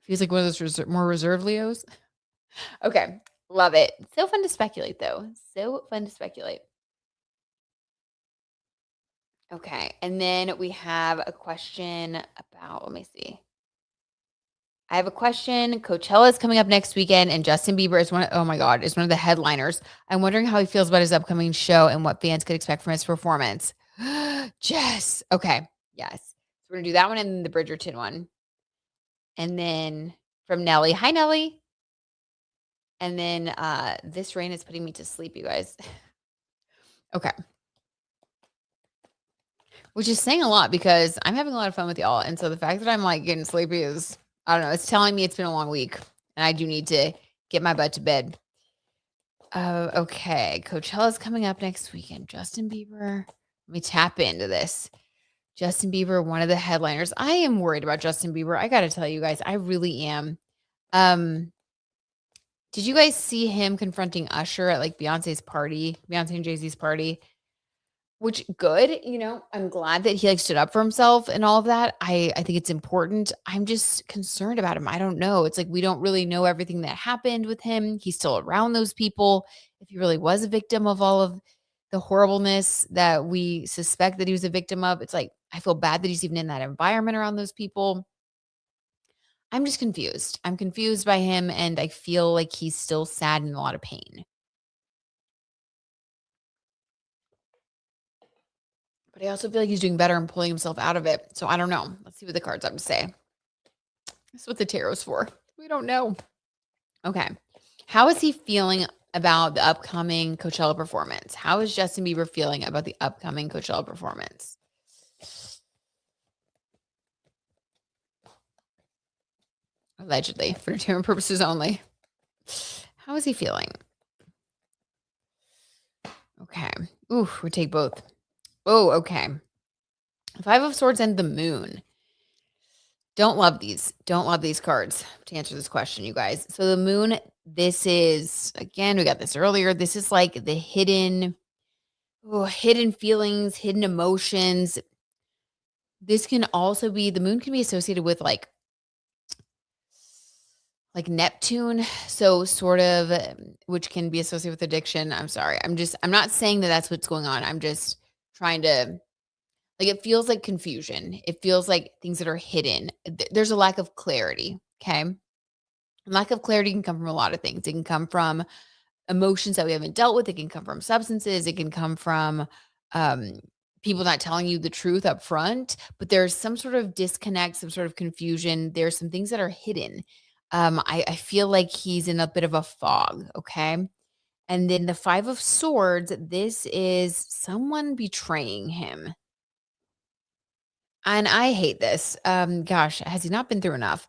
Feels like one of those more reserved Leos. Okay. Love it. So fun to speculate though. So fun to speculate. Okay. And then we have a question about, let me see. I have a question. Coachella is coming up next weekend, and Justin Bieber is oh my God, is one of the headliners. I'm wondering how he feels about his upcoming show and what fans could expect from his performance. Jess. Okay. Yes. So we're going to do that one and then the Bridgerton one. And then from Nelly. Hi, Nelly. And then this rain is putting me to sleep, you guys. Okay. Which is saying a lot because I'm having a lot of fun with y'all. And so the fact that I'm like getting sleepy is, I don't know, it's telling me it's been a long week and I do need to get my butt to bed. Okay. Coachella's coming up next weekend. Justin Bieber. Let me tap into this. Justin Bieber, one of the headliners. I am worried about Justin Bieber. I got to tell you guys, I really am. Did you guys see him confronting Usher at like Beyonce's party, Beyonce and Jay-Z's party? Which good, I'm glad that he like stood up for himself and all of that. I think it's important. I'm just concerned about him. I don't know. It's like we don't really know everything that happened with him. He's still around those people. If he really was a victim of all of the horribleness that we suspect that he was a victim of, it's like I feel bad that he's even in that environment around those people. I'm just confused. I'm confused by him and I feel like he's still sad and in a lot of pain. But I also feel like he's doing better and pulling himself out of it. So I don't know. Let's see what the cards have to say. That's what the tarot's for. We don't know. Okay. How is he feeling about the upcoming Coachella performance? How is Justin Bieber feeling about the upcoming Coachella performance? Allegedly, for entertainment purposes only. How is he feeling? Okay. Ooh, we take both. Oh, okay. 5 of Swords and the Moon. Don't love these. Don't love these cards to answer this question, you guys. So the moon, this is again, we got this earlier. This is like the hidden feelings, hidden emotions. This can also be the moon can be associated with like Neptune, so sort of which can be associated with addiction. I'm sorry. I'm not saying that that's what's going on. I'm just trying to like it feels like confusion. It feels like things that are hidden. There's a lack of clarity, okay? Lack of clarity can come from a lot of things. It can come from emotions that we haven't dealt with. It can come from substances. It can come from um, people not telling you the truth up front. But there's some sort of disconnect, some sort of confusion. There's some things that are hidden. I feel like he's in a bit of a fog. Okay. And then the Five of Swords, this is someone betraying him. And I hate this. Gosh, has he not been through enough?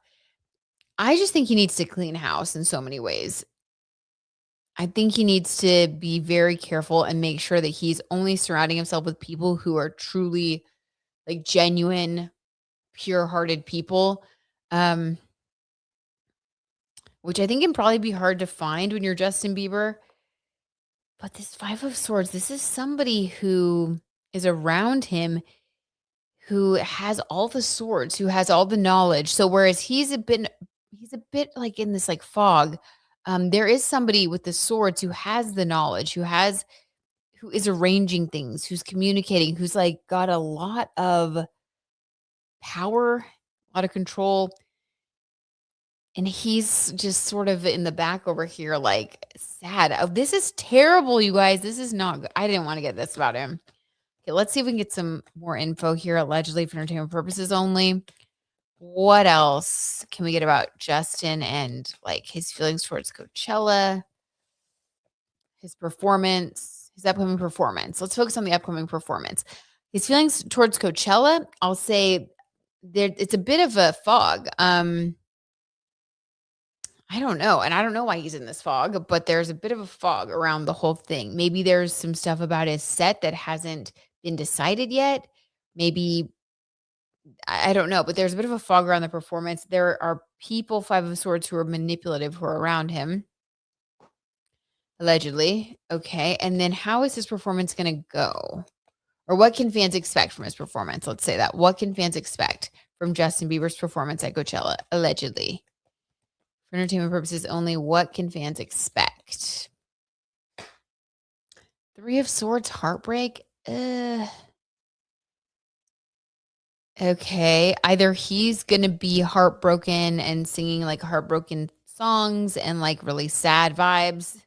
I just think he needs to clean house in so many ways. I think he needs to be very careful and make sure that he's only surrounding himself with people who are truly like genuine, pure-hearted people. Um, which I think can probably be hard to find when you're Justin Bieber. But this Five of Swords, this is somebody who is around him who has all the swords, who has all the knowledge. So whereas he's a bit like in this like fog, there is somebody with the swords who has the knowledge, who is arranging things, who's communicating, who's like got a lot of power, a lot of control. And he's just sort of in the back over here, like sad. Oh, this is terrible, you guys. This is not good. I didn't want to get this about him. Okay, let's see if we can get some more info here, allegedly for entertainment purposes only. What else can we get about Justin and like his feelings towards Coachella, his performance, his upcoming performance? Let's focus on the upcoming performance. His feelings towards Coachella, I'll say it's a bit of a fog. I don't know. And I don't know why he's in this fog, but there's a bit of a fog around the whole thing. Maybe there's some stuff about his set that hasn't been decided yet. Maybe I don't know, but there's a bit of a fog around the performance. There are people, Five of Swords, who are manipulative, who are around him, allegedly. Okay. And then how is his performance going to go? Or what can fans expect from his performance? Let's say that. What can fans expect from Justin Bieber's performance at Coachella, allegedly? For entertainment purposes only, what can fans expect? Three of Swords, heartbreak. Okay. Either he's going to be heartbroken and singing like heartbroken songs and like really sad vibes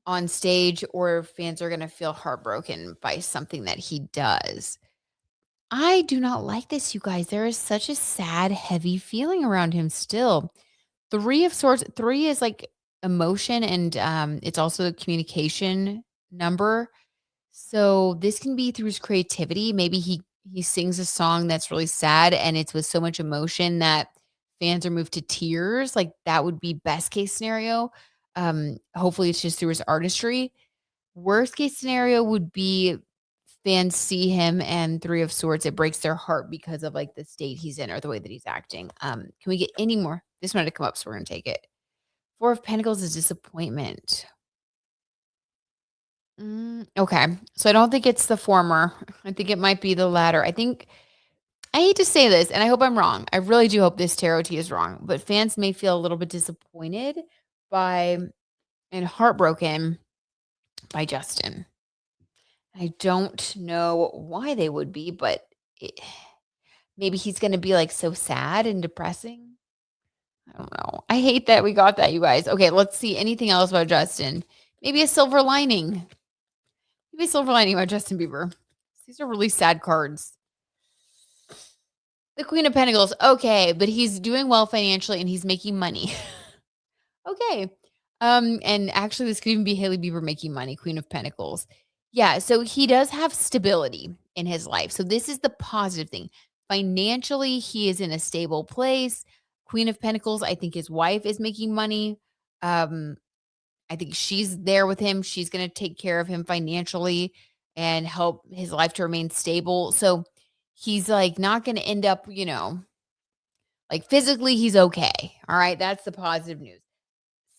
on stage, or fans are going to feel heartbroken by something that he does. I do not like this, you guys. There is such a sad, heavy feeling around him still. Three of Swords, three is like emotion and it's also a communication number. So this can be through his creativity. Maybe he sings a song that's really sad and it's with so much emotion that fans are moved to tears. Like that would be best case scenario. Hopefully it's just through his artistry. Worst case scenario would be fans see him and Three of Swords, it breaks their heart because of like the state he's in or the way that he's acting. Can we get any more? This one had to come up, so we're gonna take it. Four of Pentacles is disappointment. Okay. So I don't think it's the former. I think it might be the latter. I hate to say this, and I hope I'm wrong. I really do hope this tarot tea is wrong, but fans may feel a little bit disappointed by and heartbroken by Justin. I don't know why they would be, but maybe he's going to be like so sad and depressing. I don't know. I hate that we got that, you guys. Okay, let's see anything else about Justin. Maybe a silver lining. Maybe a silver lining about Justin Bieber. These are really sad cards. The Queen of Pentacles. Okay, but he's doing well financially and he's making money. Okay. And actually this could even be Hailey Bieber making money, Queen of Pentacles. Yeah, so he does have stability in his life. So this is the positive thing. Financially, he is in a stable place. Queen of Pentacles, I think his wife is making money. I think she's there with him. She's going to take care of him financially and help his life to remain stable. So he's like not going to end up, Like physically, he's okay. All right. That's the positive news.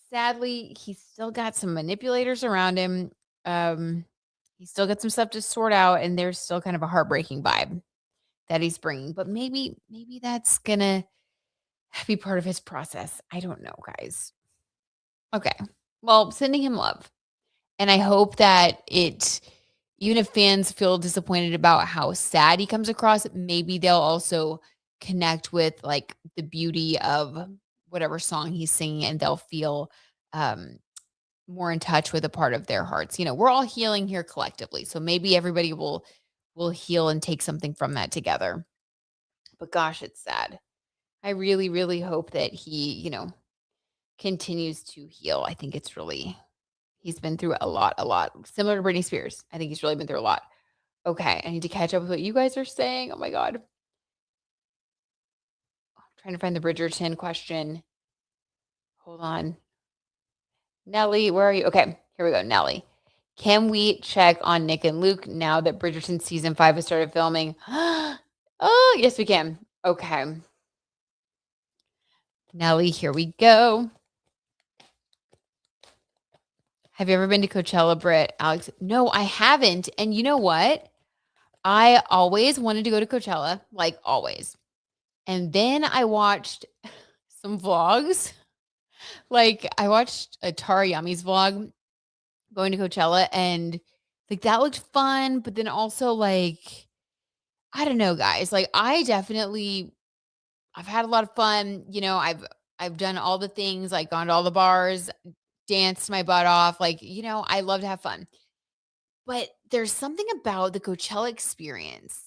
Sadly, he's still got some manipulators around him. Um, he's still got some stuff to sort out, and there's still kind of a heartbreaking vibe that he's bringing. But maybe that's gonna be part of his process. I don't know, guys. Okay. Well, sending him love. And I hope that even if fans feel disappointed about how sad he comes across, maybe they'll also connect with like the beauty of whatever song he's singing and they'll feel um, more in touch with a part of their hearts. We're all healing here collectively. So maybe everybody will heal and take something from that together. But gosh, it's sad. I really, really hope that he, continues to heal. I think he's been through a lot, a lot. Similar to Britney Spears. I think he's really been through a lot. Okay, I need to catch up with what you guys are saying. Oh my God. I'm trying to find the Bridgerton question. Hold on. Nellie, where are you? Okay, here we go. Nellie. Can we check on Nick and Luke now that Bridgerton season 5 has started filming? Oh, yes, we can. Okay. Nellie, here we go. Have you ever been to Coachella, Britt? Alex? No, I haven't. And you know what? I always wanted to go to Coachella, like always. And then I watched some vlogs. Like I watched a Tara Yami's vlog going to Coachella and like that looked fun, but then also like I don't know, guys. Like I've had a lot of fun, I've done all the things, like gone to all the bars, danced my butt off, like, I love to have fun. But there's something about the Coachella experience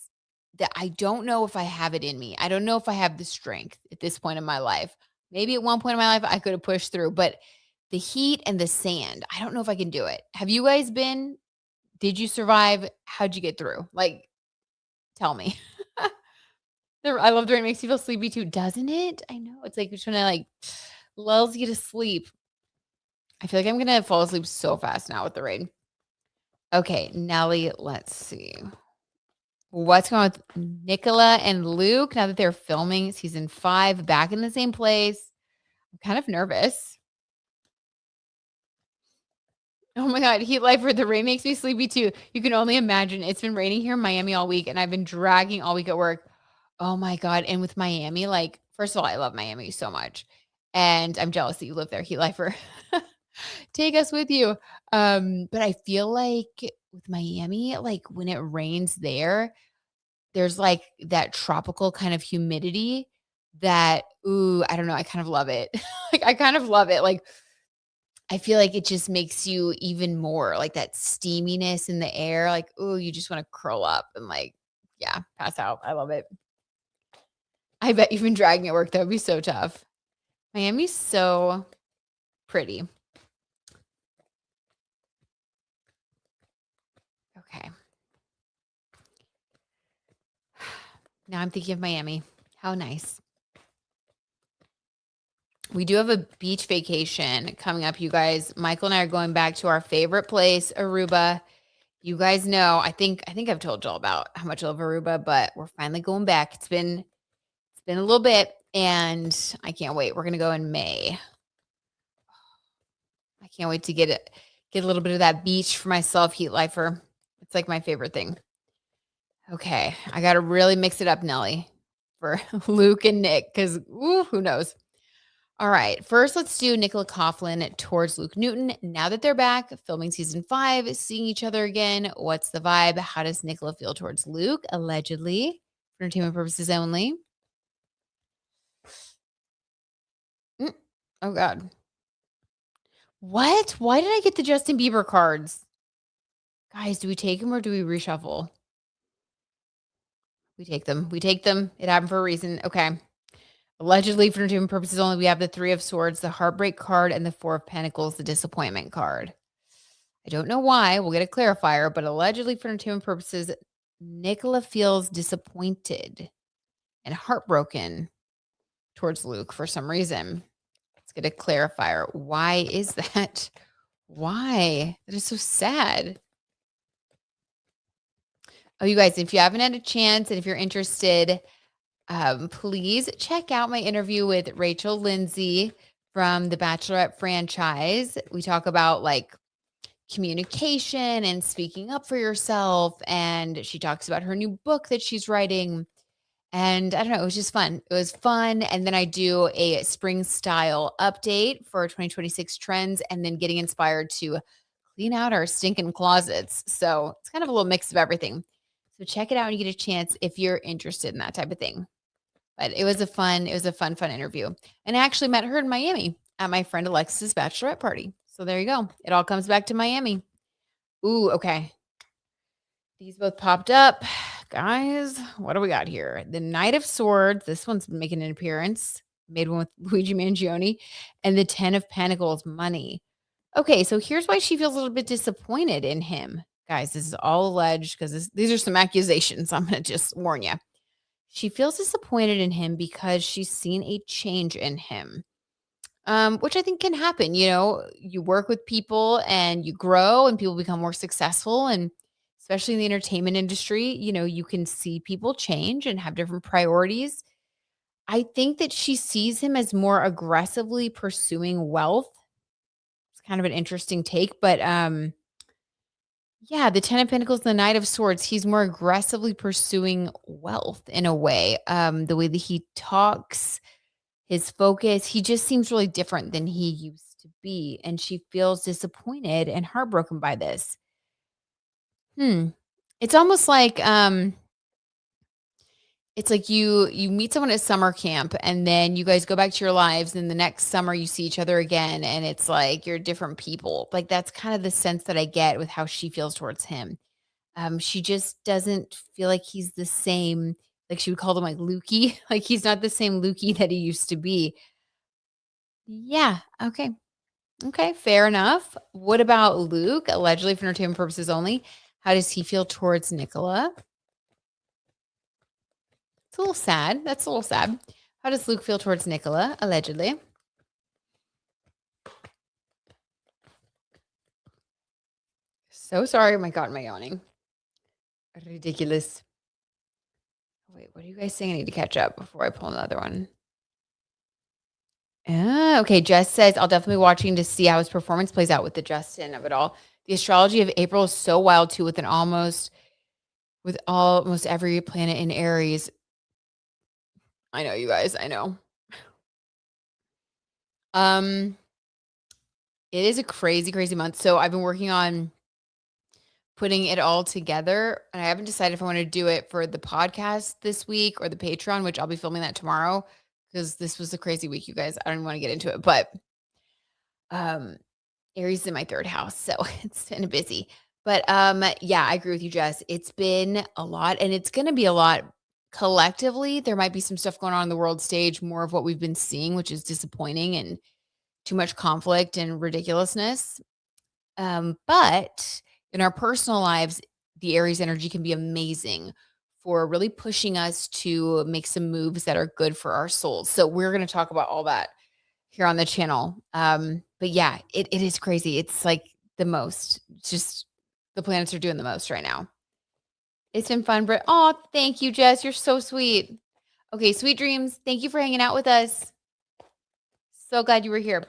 that I don't know if I have it in me. I don't know if I have the strength at this point in my life. Maybe at one point in my life I could have pushed through, but the heat and the sand, I don't know if I can do it. Have you guys been? Did you survive? How'd you get through? Like, tell me. I love the rain. It makes you feel sleepy too, doesn't it? I know. It's like which one like lulls you to sleep. I feel like I'm gonna fall asleep so fast now with the rain. Okay, Nellie, let's see. What's going on with Nicola and Luke now that they're filming season 5 back in the same place? I'm kind of nervous. Oh my God, heat lifer, the rain makes me sleepy too. You can only imagine. It's been raining here in Miami all week and I've been dragging all week at work. Oh my God. And with Miami, like, first of all, I love Miami so much. And I'm jealous that you live there, heat lifer. Take us with you. But I feel like with Miami, like when it rains there's like that tropical kind of humidity that, ooh, I don't know. I kind of love it. Like, I kind of love it. Like, I feel like it just makes you even more like that steaminess in the air. Like, ooh, you just want to curl up and like, yeah, pass out. I love it. I bet you've been dragging at work. That would be so tough. Miami's so pretty. Okay. Now I'm thinking of Miami. How nice. We do have a beach vacation coming up, you guys. Michael and I are going back to our favorite place, Aruba. You guys know, I think I've told y'all about how much I love Aruba, but we're finally going back. It's been a little bit and I can't wait. We're going to go in May. I can't wait to get a little bit of that beach for myself, heat lifer. It's like my favorite thing. Okay, I got to really mix it up, Nelly, for Luke and Nick cuz who knows. All right. First, let's do Nicola Coughlin towards Luke Newton. Now that they're back filming season 5, seeing each other again, what's the vibe? How does Nicola feel towards Luke? Allegedly, for entertainment purposes only. Oh, God. What? Why did I get the Justin Bieber cards? Guys, do we take them or do we reshuffle? We take them. We take them. It happened for a reason. Okay. Allegedly, for entertainment purposes only, we have the 3 of Swords, the Heartbreak card, and the 4 of Pentacles, the Disappointment card. I don't know why. We'll get a clarifier, but allegedly, for entertainment purposes, Nicola feels disappointed and heartbroken towards Luke for some reason. Let's get a clarifier. Why is that? Why? That is so sad. Oh, you guys, if you haven't had a chance and if you're interested, Please check out my interview with Rachel Lindsay from the Bachelorette franchise. We talk about like communication and speaking up for yourself. And she talks about her new book that she's writing. And I don't know, it was just fun. It was fun. And then I do a spring style update for 2026 trends and then getting inspired to clean out our stinking closets. So it's kind of a little mix of everything. So check it out when you get a chance if you're interested in that type of thing. But it was a fun interview. And I actually met her in Miami at my friend Alexis's bachelorette party. So there you go. It all comes back to Miami. Ooh, okay. These both popped up. Guys, what do we got here? The Knight of Swords. This one's making an appearance. Made one with Luigi Manion. And the 10 of Pentacles, money. Okay, so here's why she feels a little bit disappointed in him. Guys, this is all alleged because these are some accusations. I'm going to just warn you. She feels disappointed in him because she's seen a change in him, which I think can happen. You know, you work with people and you grow and people become more successful. And especially in the entertainment industry, you know, you can see people change and have different priorities. I think that she sees him as more aggressively pursuing wealth. It's kind of an interesting take, but yeah, the 10 of Pentacles and the Knight of Swords, he's more aggressively pursuing wealth in a way. The way that he talks, his focus, he just seems really different than he used to be. And she feels disappointed and heartbroken by this. It's almost like it's like you meet someone at summer camp and then you guys go back to your lives and the next summer you see each other again and it's like you're different people. Like that's kind of the sense that I get with how she feels towards him. She just doesn't feel like he's the same, like she would call him like Lukey. Like he's not the same Lukey that he used to be. Yeah. Okay. Okay. Fair enough. What about Luke? Allegedly for entertainment purposes only. How does he feel towards Nicola? It's a little sad. That's a little sad. How does Luke feel towards Nicola? Allegedly. So sorry. Oh my God, am I yawning? Ridiculous. Wait, what are you guys saying? I need to catch up before I pull another one. Okay. Jess says, I'll definitely be watching to see how his performance plays out with the Justin of it all. The astrology of April is so wild too, with almost every planet in Aries. I know, you guys. I know. It is a crazy, crazy month. So I've been working on putting it all together, and I haven't decided if I want to do it for the podcast this week or the Patreon, which I'll be filming that tomorrow because this was a crazy week, you guys. I don't want to get into it, but Aries is in my third house, so it's been busy. But yeah, I agree with you, Jess. It's been a lot, and it's going to be a lot collectively. There might be some stuff going on in the world stage, more of what we've been seeing, which is disappointing and too much conflict and ridiculousness. But in our personal lives, the Aries energy can be amazing for really pushing us to make some moves that are good for our souls. So we're going to talk about all that here on the channel. But yeah, it is crazy. It's like the most. It's just the planets are doing the most right now. It's been fun, Britt. Oh, thank you, Jess. You're so sweet. Okay, sweet dreams. Thank you for hanging out with us. So glad you were here.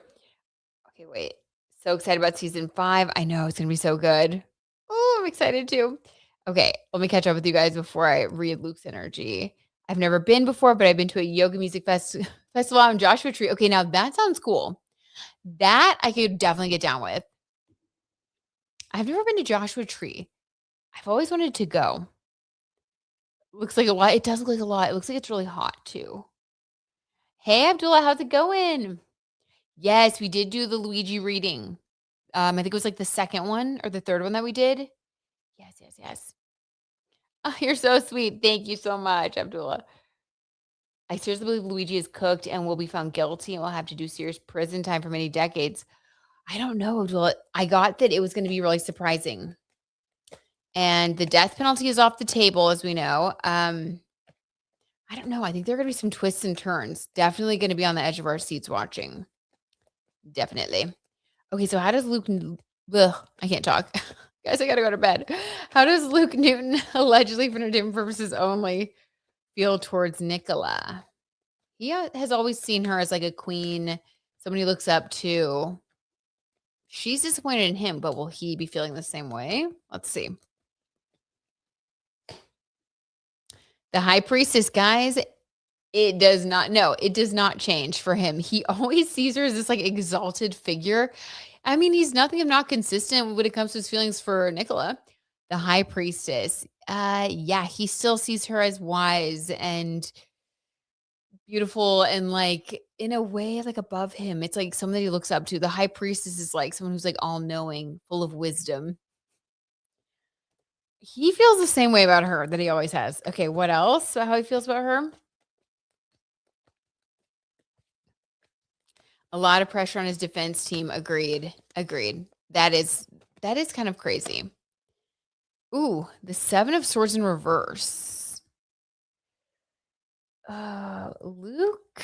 Okay, wait. So excited about season 5. I know it's going to be so good. Oh, I'm excited too. Okay, let me catch up with you guys before I read Luke's energy. I've never been before, but I've been to a yoga music festival out in Joshua Tree. Okay, now that sounds cool. That I could definitely get down with. I've never been to Joshua Tree. I've always wanted to go. Looks like a lot. It does look like a lot. It looks like it's really hot too. Hey, Abdullah, how's it going? Yes, we did do the Luigi reading. I think it was like the second one or the third one that we did. Yes. Oh, you're so sweet. Thank you so much, Abdullah. I seriously believe Luigi is cooked and will be found guilty and will have to do serious prison time for many decades. I don't know, Abdullah. I got that it was going to be really surprising. And the death penalty is off the table, as we know. I don't know. I think there are going to be some twists and turns. Definitely going to be on the edge of our seats watching. Definitely. Okay, so how does Luke... Ugh, I can't talk. Guys, I got to go to bed. How does Luke Newton, allegedly for entertainment purposes only, feel towards Nicola? He has always seen her as like a queen, somebody he looks up to. She's disappointed in him, but will he be feeling the same way? Let's see. The high priestess, guys, it does not no, it does not change for him. He always sees her as this, like, exalted figure. I mean, he's nothing if not consistent when it comes to his feelings for Nicola, the high priestess. Yeah, he still sees her as wise and beautiful and, like, in a way, like, above him. It's, like, someone that he looks up to. The high priestess is, like, someone who's, like, all-knowing, full of wisdom. He feels the same way about her that he always has. Okay, what else? How he feels about her? A lot of pressure on his defense team. Agreed. Agreed. That is kind of crazy. Ooh, the 7 of swords in reverse. Luke,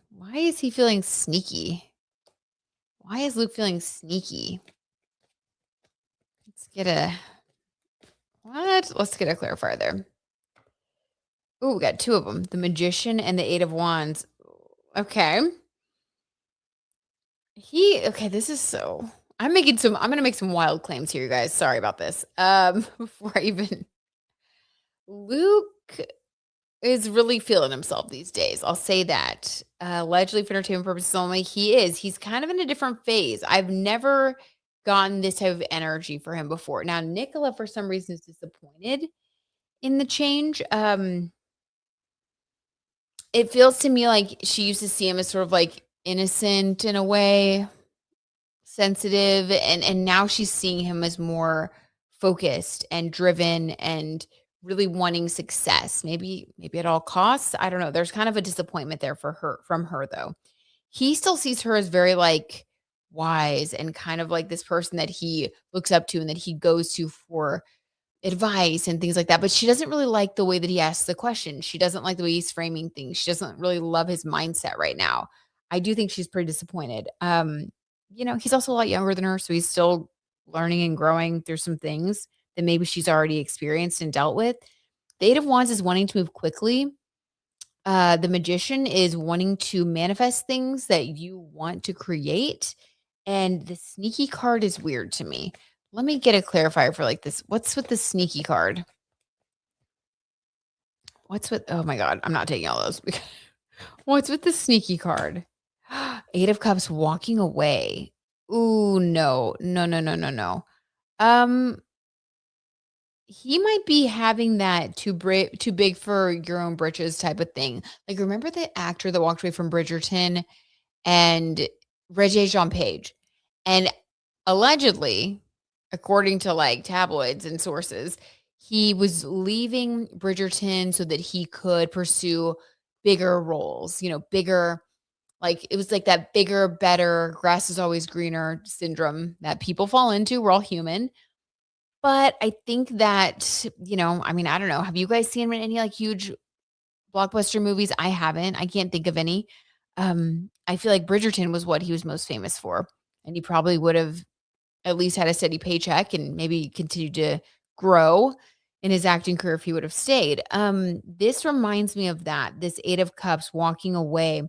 why is he feeling sneaky? Why is Luke feeling sneaky? Let's get a what? Let's get a clarifier there. Ooh, we got 2 of them. The magician and the 8 of wands. Okay. Okay, this is so I'm gonna make some wild claims here, you guys. Sorry about this. Before I even Luke is really feeling himself these days. I'll say that. Allegedly for entertainment purposes only. He is. He's kind of in a different phase. I've never gotten this type of energy for him before. Now, Nicola, for some reason, is disappointed in the change. It feels to me like she used to see him as sort of like innocent in a way, sensitive, and now she's seeing him as more focused and driven and really wanting success. Maybe at all costs. I don't know. There's kind of a disappointment there for her from her though. He still sees her as very like wise and kind of like this person that he looks up to and that he goes to for advice and things like that. But she doesn't really like the way that he asks the question. She doesn't like the way he's framing things. She doesn't really love his mindset right now. I do think she's pretty disappointed. He's also a lot younger than her, so he's still learning and growing through some things that maybe she's already experienced and dealt with. The 8 of Wands is wanting to move quickly. The Magician is wanting to manifest things that you want to create. And the sneaky card is weird to me. Let me get a clarifier for like this. What's with the sneaky card? Oh my God, I'm not taking all those. What's with the sneaky card? 8 of Cups walking away. Ooh, no. No, no, no, no, no. He might be having that too big for your own britches type of thing. Like, remember the actor that walked away from Bridgerton and Regé Jean Page? And allegedly, according to like tabloids and sources, he was leaving Bridgerton so that he could pursue bigger roles, bigger, like it was like that bigger, better, grass is always greener syndrome that people fall into. We're all human. But I think that, I mean, I don't know. Have you guys seen him in any like huge blockbuster movies? I haven't. I can't think of any. I feel like Bridgerton was what he was most famous for. And he probably would have at least had a steady paycheck and maybe continued to grow in his acting career if he would have stayed. This reminds me of that. This 8 of Cups walking away.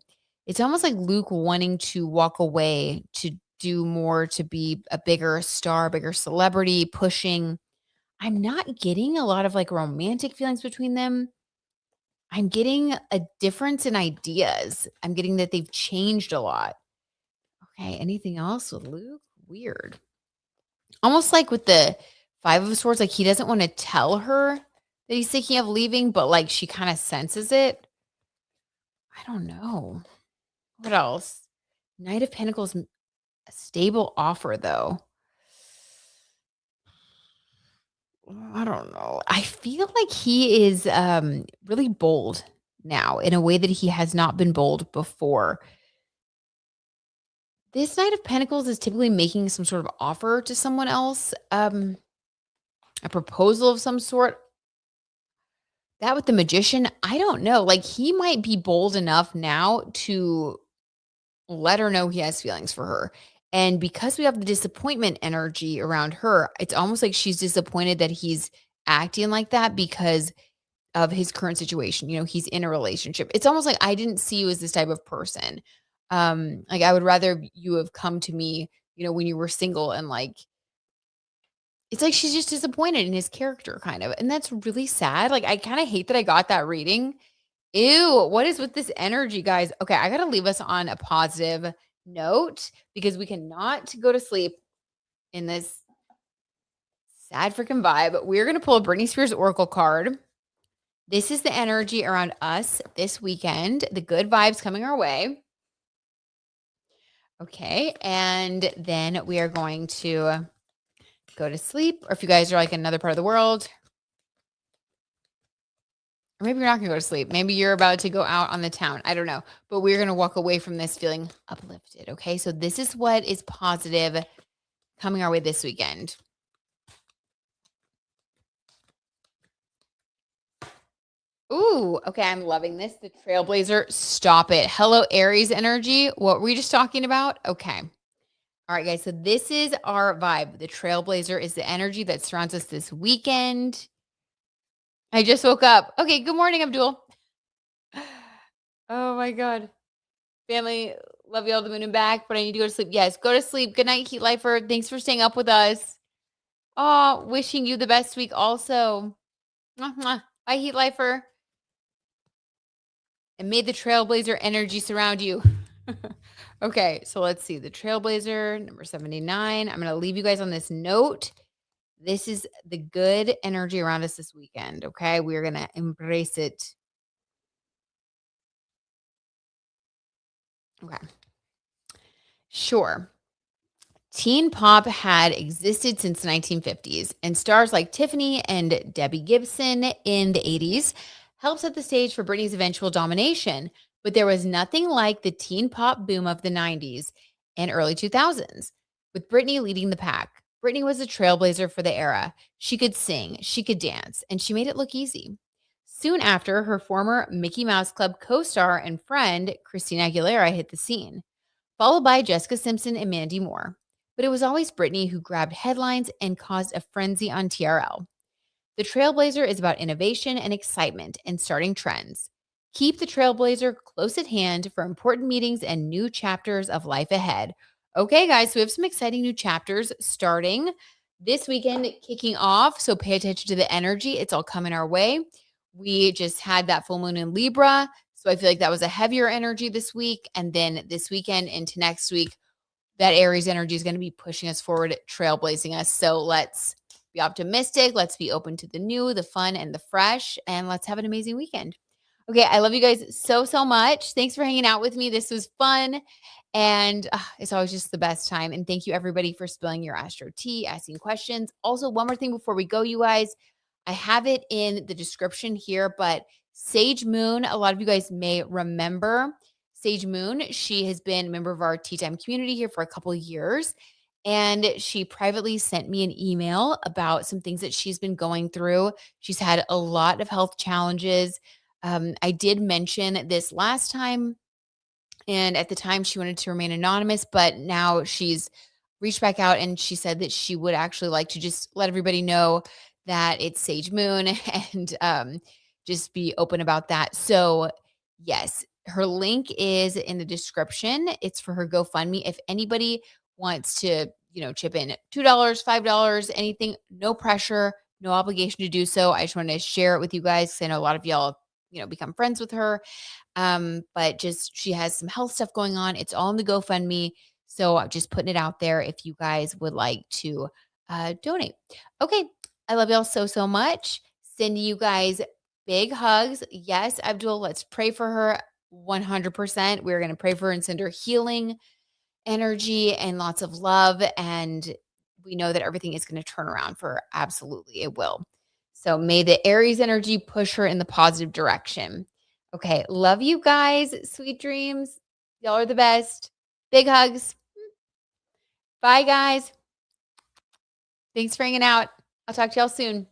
It's almost like Luke wanting to walk away to do more, to be a bigger star, bigger celebrity, pushing. I'm not getting a lot of like romantic feelings between them. I'm getting a difference in ideas. I'm getting that they've changed a lot. Okay, anything else with Luke? Weird. Almost like with the 5 of Swords, like he doesn't want to tell her that he's thinking of leaving, but like she kind of senses it. I don't know. What else? Knight of Pentacles, a stable offer though. I don't know. I feel like he is really bold now in a way that he has not been bold before. This Knight of Pentacles is typically making some sort of offer to someone else, a proposal of some sort. That with the Magician, I don't know. Like he might be bold enough now to let her know he has feelings for her. And because we have the disappointment energy around her, it's almost like she's disappointed that he's acting like that because of his current situation. He's in a relationship. It's almost like I didn't see you as this type of person. Like I would rather you have come to me, when you were single and like it's like she's just disappointed in his character kind of. And that's really sad. Like I kind of hate that I got that reading. Ew, what is with this energy, guys? Okay, I got to leave us on a positive note because we cannot go to sleep in this sad freaking vibe. We're going to pull a Britney Spears Oracle card. This is the energy around us this weekend, the good vibes coming our way. Okay, and then we are going to go to sleep. Or if you guys are like in another part of the world, or maybe you're not going to go to sleep. Maybe you're about to go out on the town. I don't know. But we're going to walk away from this feeling uplifted. Okay, so this is what is positive coming our way this weekend. Ooh, okay, I'm loving this. The Trailblazer, stop it. Hello, Aries energy. What were we just talking about? Okay. All right, guys. So this is our vibe. The Trailblazer is the energy that surrounds us this weekend. I just woke up. Okay, good morning, Abdul. Oh my God. Family, love you all the moon and back, but I need to go to sleep. Yes, go to sleep. Good night, Heat Lifer. Thanks for staying up with us. Oh, wishing you the best week also. Mwah, mwah. Bye, Heat Lifer. And may the Trailblazer energy surround you. Okay, so let's see. The Trailblazer, number 79. I'm going to leave you guys on this note. This is the good energy around us this weekend, okay? We're going to embrace it. Okay. Sure. Teen pop had existed since the 1950s, and stars like Tiffany and Debbie Gibson in the 80s helped set the stage for Britney's eventual domination. But there was nothing like the teen pop boom of the 90s and early 2000s, with Britney leading the pack. Britney was a trailblazer for the era. She could sing, she could dance, and she made it look easy. Soon after, her former Mickey Mouse Club co-star and friend, Christina Aguilera, hit the scene, followed by Jessica Simpson and Mandy Moore. But it was always Britney who grabbed headlines and caused a frenzy on TRL. The Trailblazer is about innovation and excitement and starting trends. Keep the Trailblazer close at hand for important meetings and new chapters of life ahead. Okay, guys, so we have some exciting new chapters starting this weekend, kicking off. So pay attention to the energy. It's all coming our way. We just had that full moon in Libra. So I feel like that was a heavier energy this week. And then this weekend into next week, that Aries energy is going to be pushing us forward, trailblazing us. So let's be optimistic. Let's be open to the new, the fun, and the fresh. And let's have an amazing weekend. Okay. I love you guys so, so much. Thanks for hanging out with me. This was fun. And it's always just the best time. And thank you, everybody, for spilling your astro tea, asking questions. Also, one more thing before we go, you guys, I have it in the description here, but Sage Moon, a lot of you guys may remember Sage Moon. She has been a member of our Tea Time community here for a couple of years. And she privately sent me an email about some things that she's been going through. She's had a lot of health challenges. I did mention this last time, and at the time she wanted to remain anonymous, but now she's reached back out and she said that she would actually like to just let everybody know that it's Sage Moon and just be open about that. So yes, her link is in the description. It's for her GoFundMe. If anybody wants to, chip in $2, $5, anything, no pressure, no obligation to do so. I just want to share it with you guys because I know a lot of y'all, become friends with her. But just she has some health stuff going on. It's all in the GoFundMe. So I'm just putting it out there if you guys would like to donate. Okay. I love y'all so, so much. Sending you guys big hugs. Yes, Abdul, let's pray for her 100%. We're going to pray for her and send her healing energy and lots of love. And we know that everything is going to turn around for her. Absolutely, it will. So may the Aries energy push her in the positive direction. Okay. Love you guys. Sweet dreams. Y'all are the best. Big hugs. Bye, guys. Thanks for hanging out. I'll talk to y'all soon.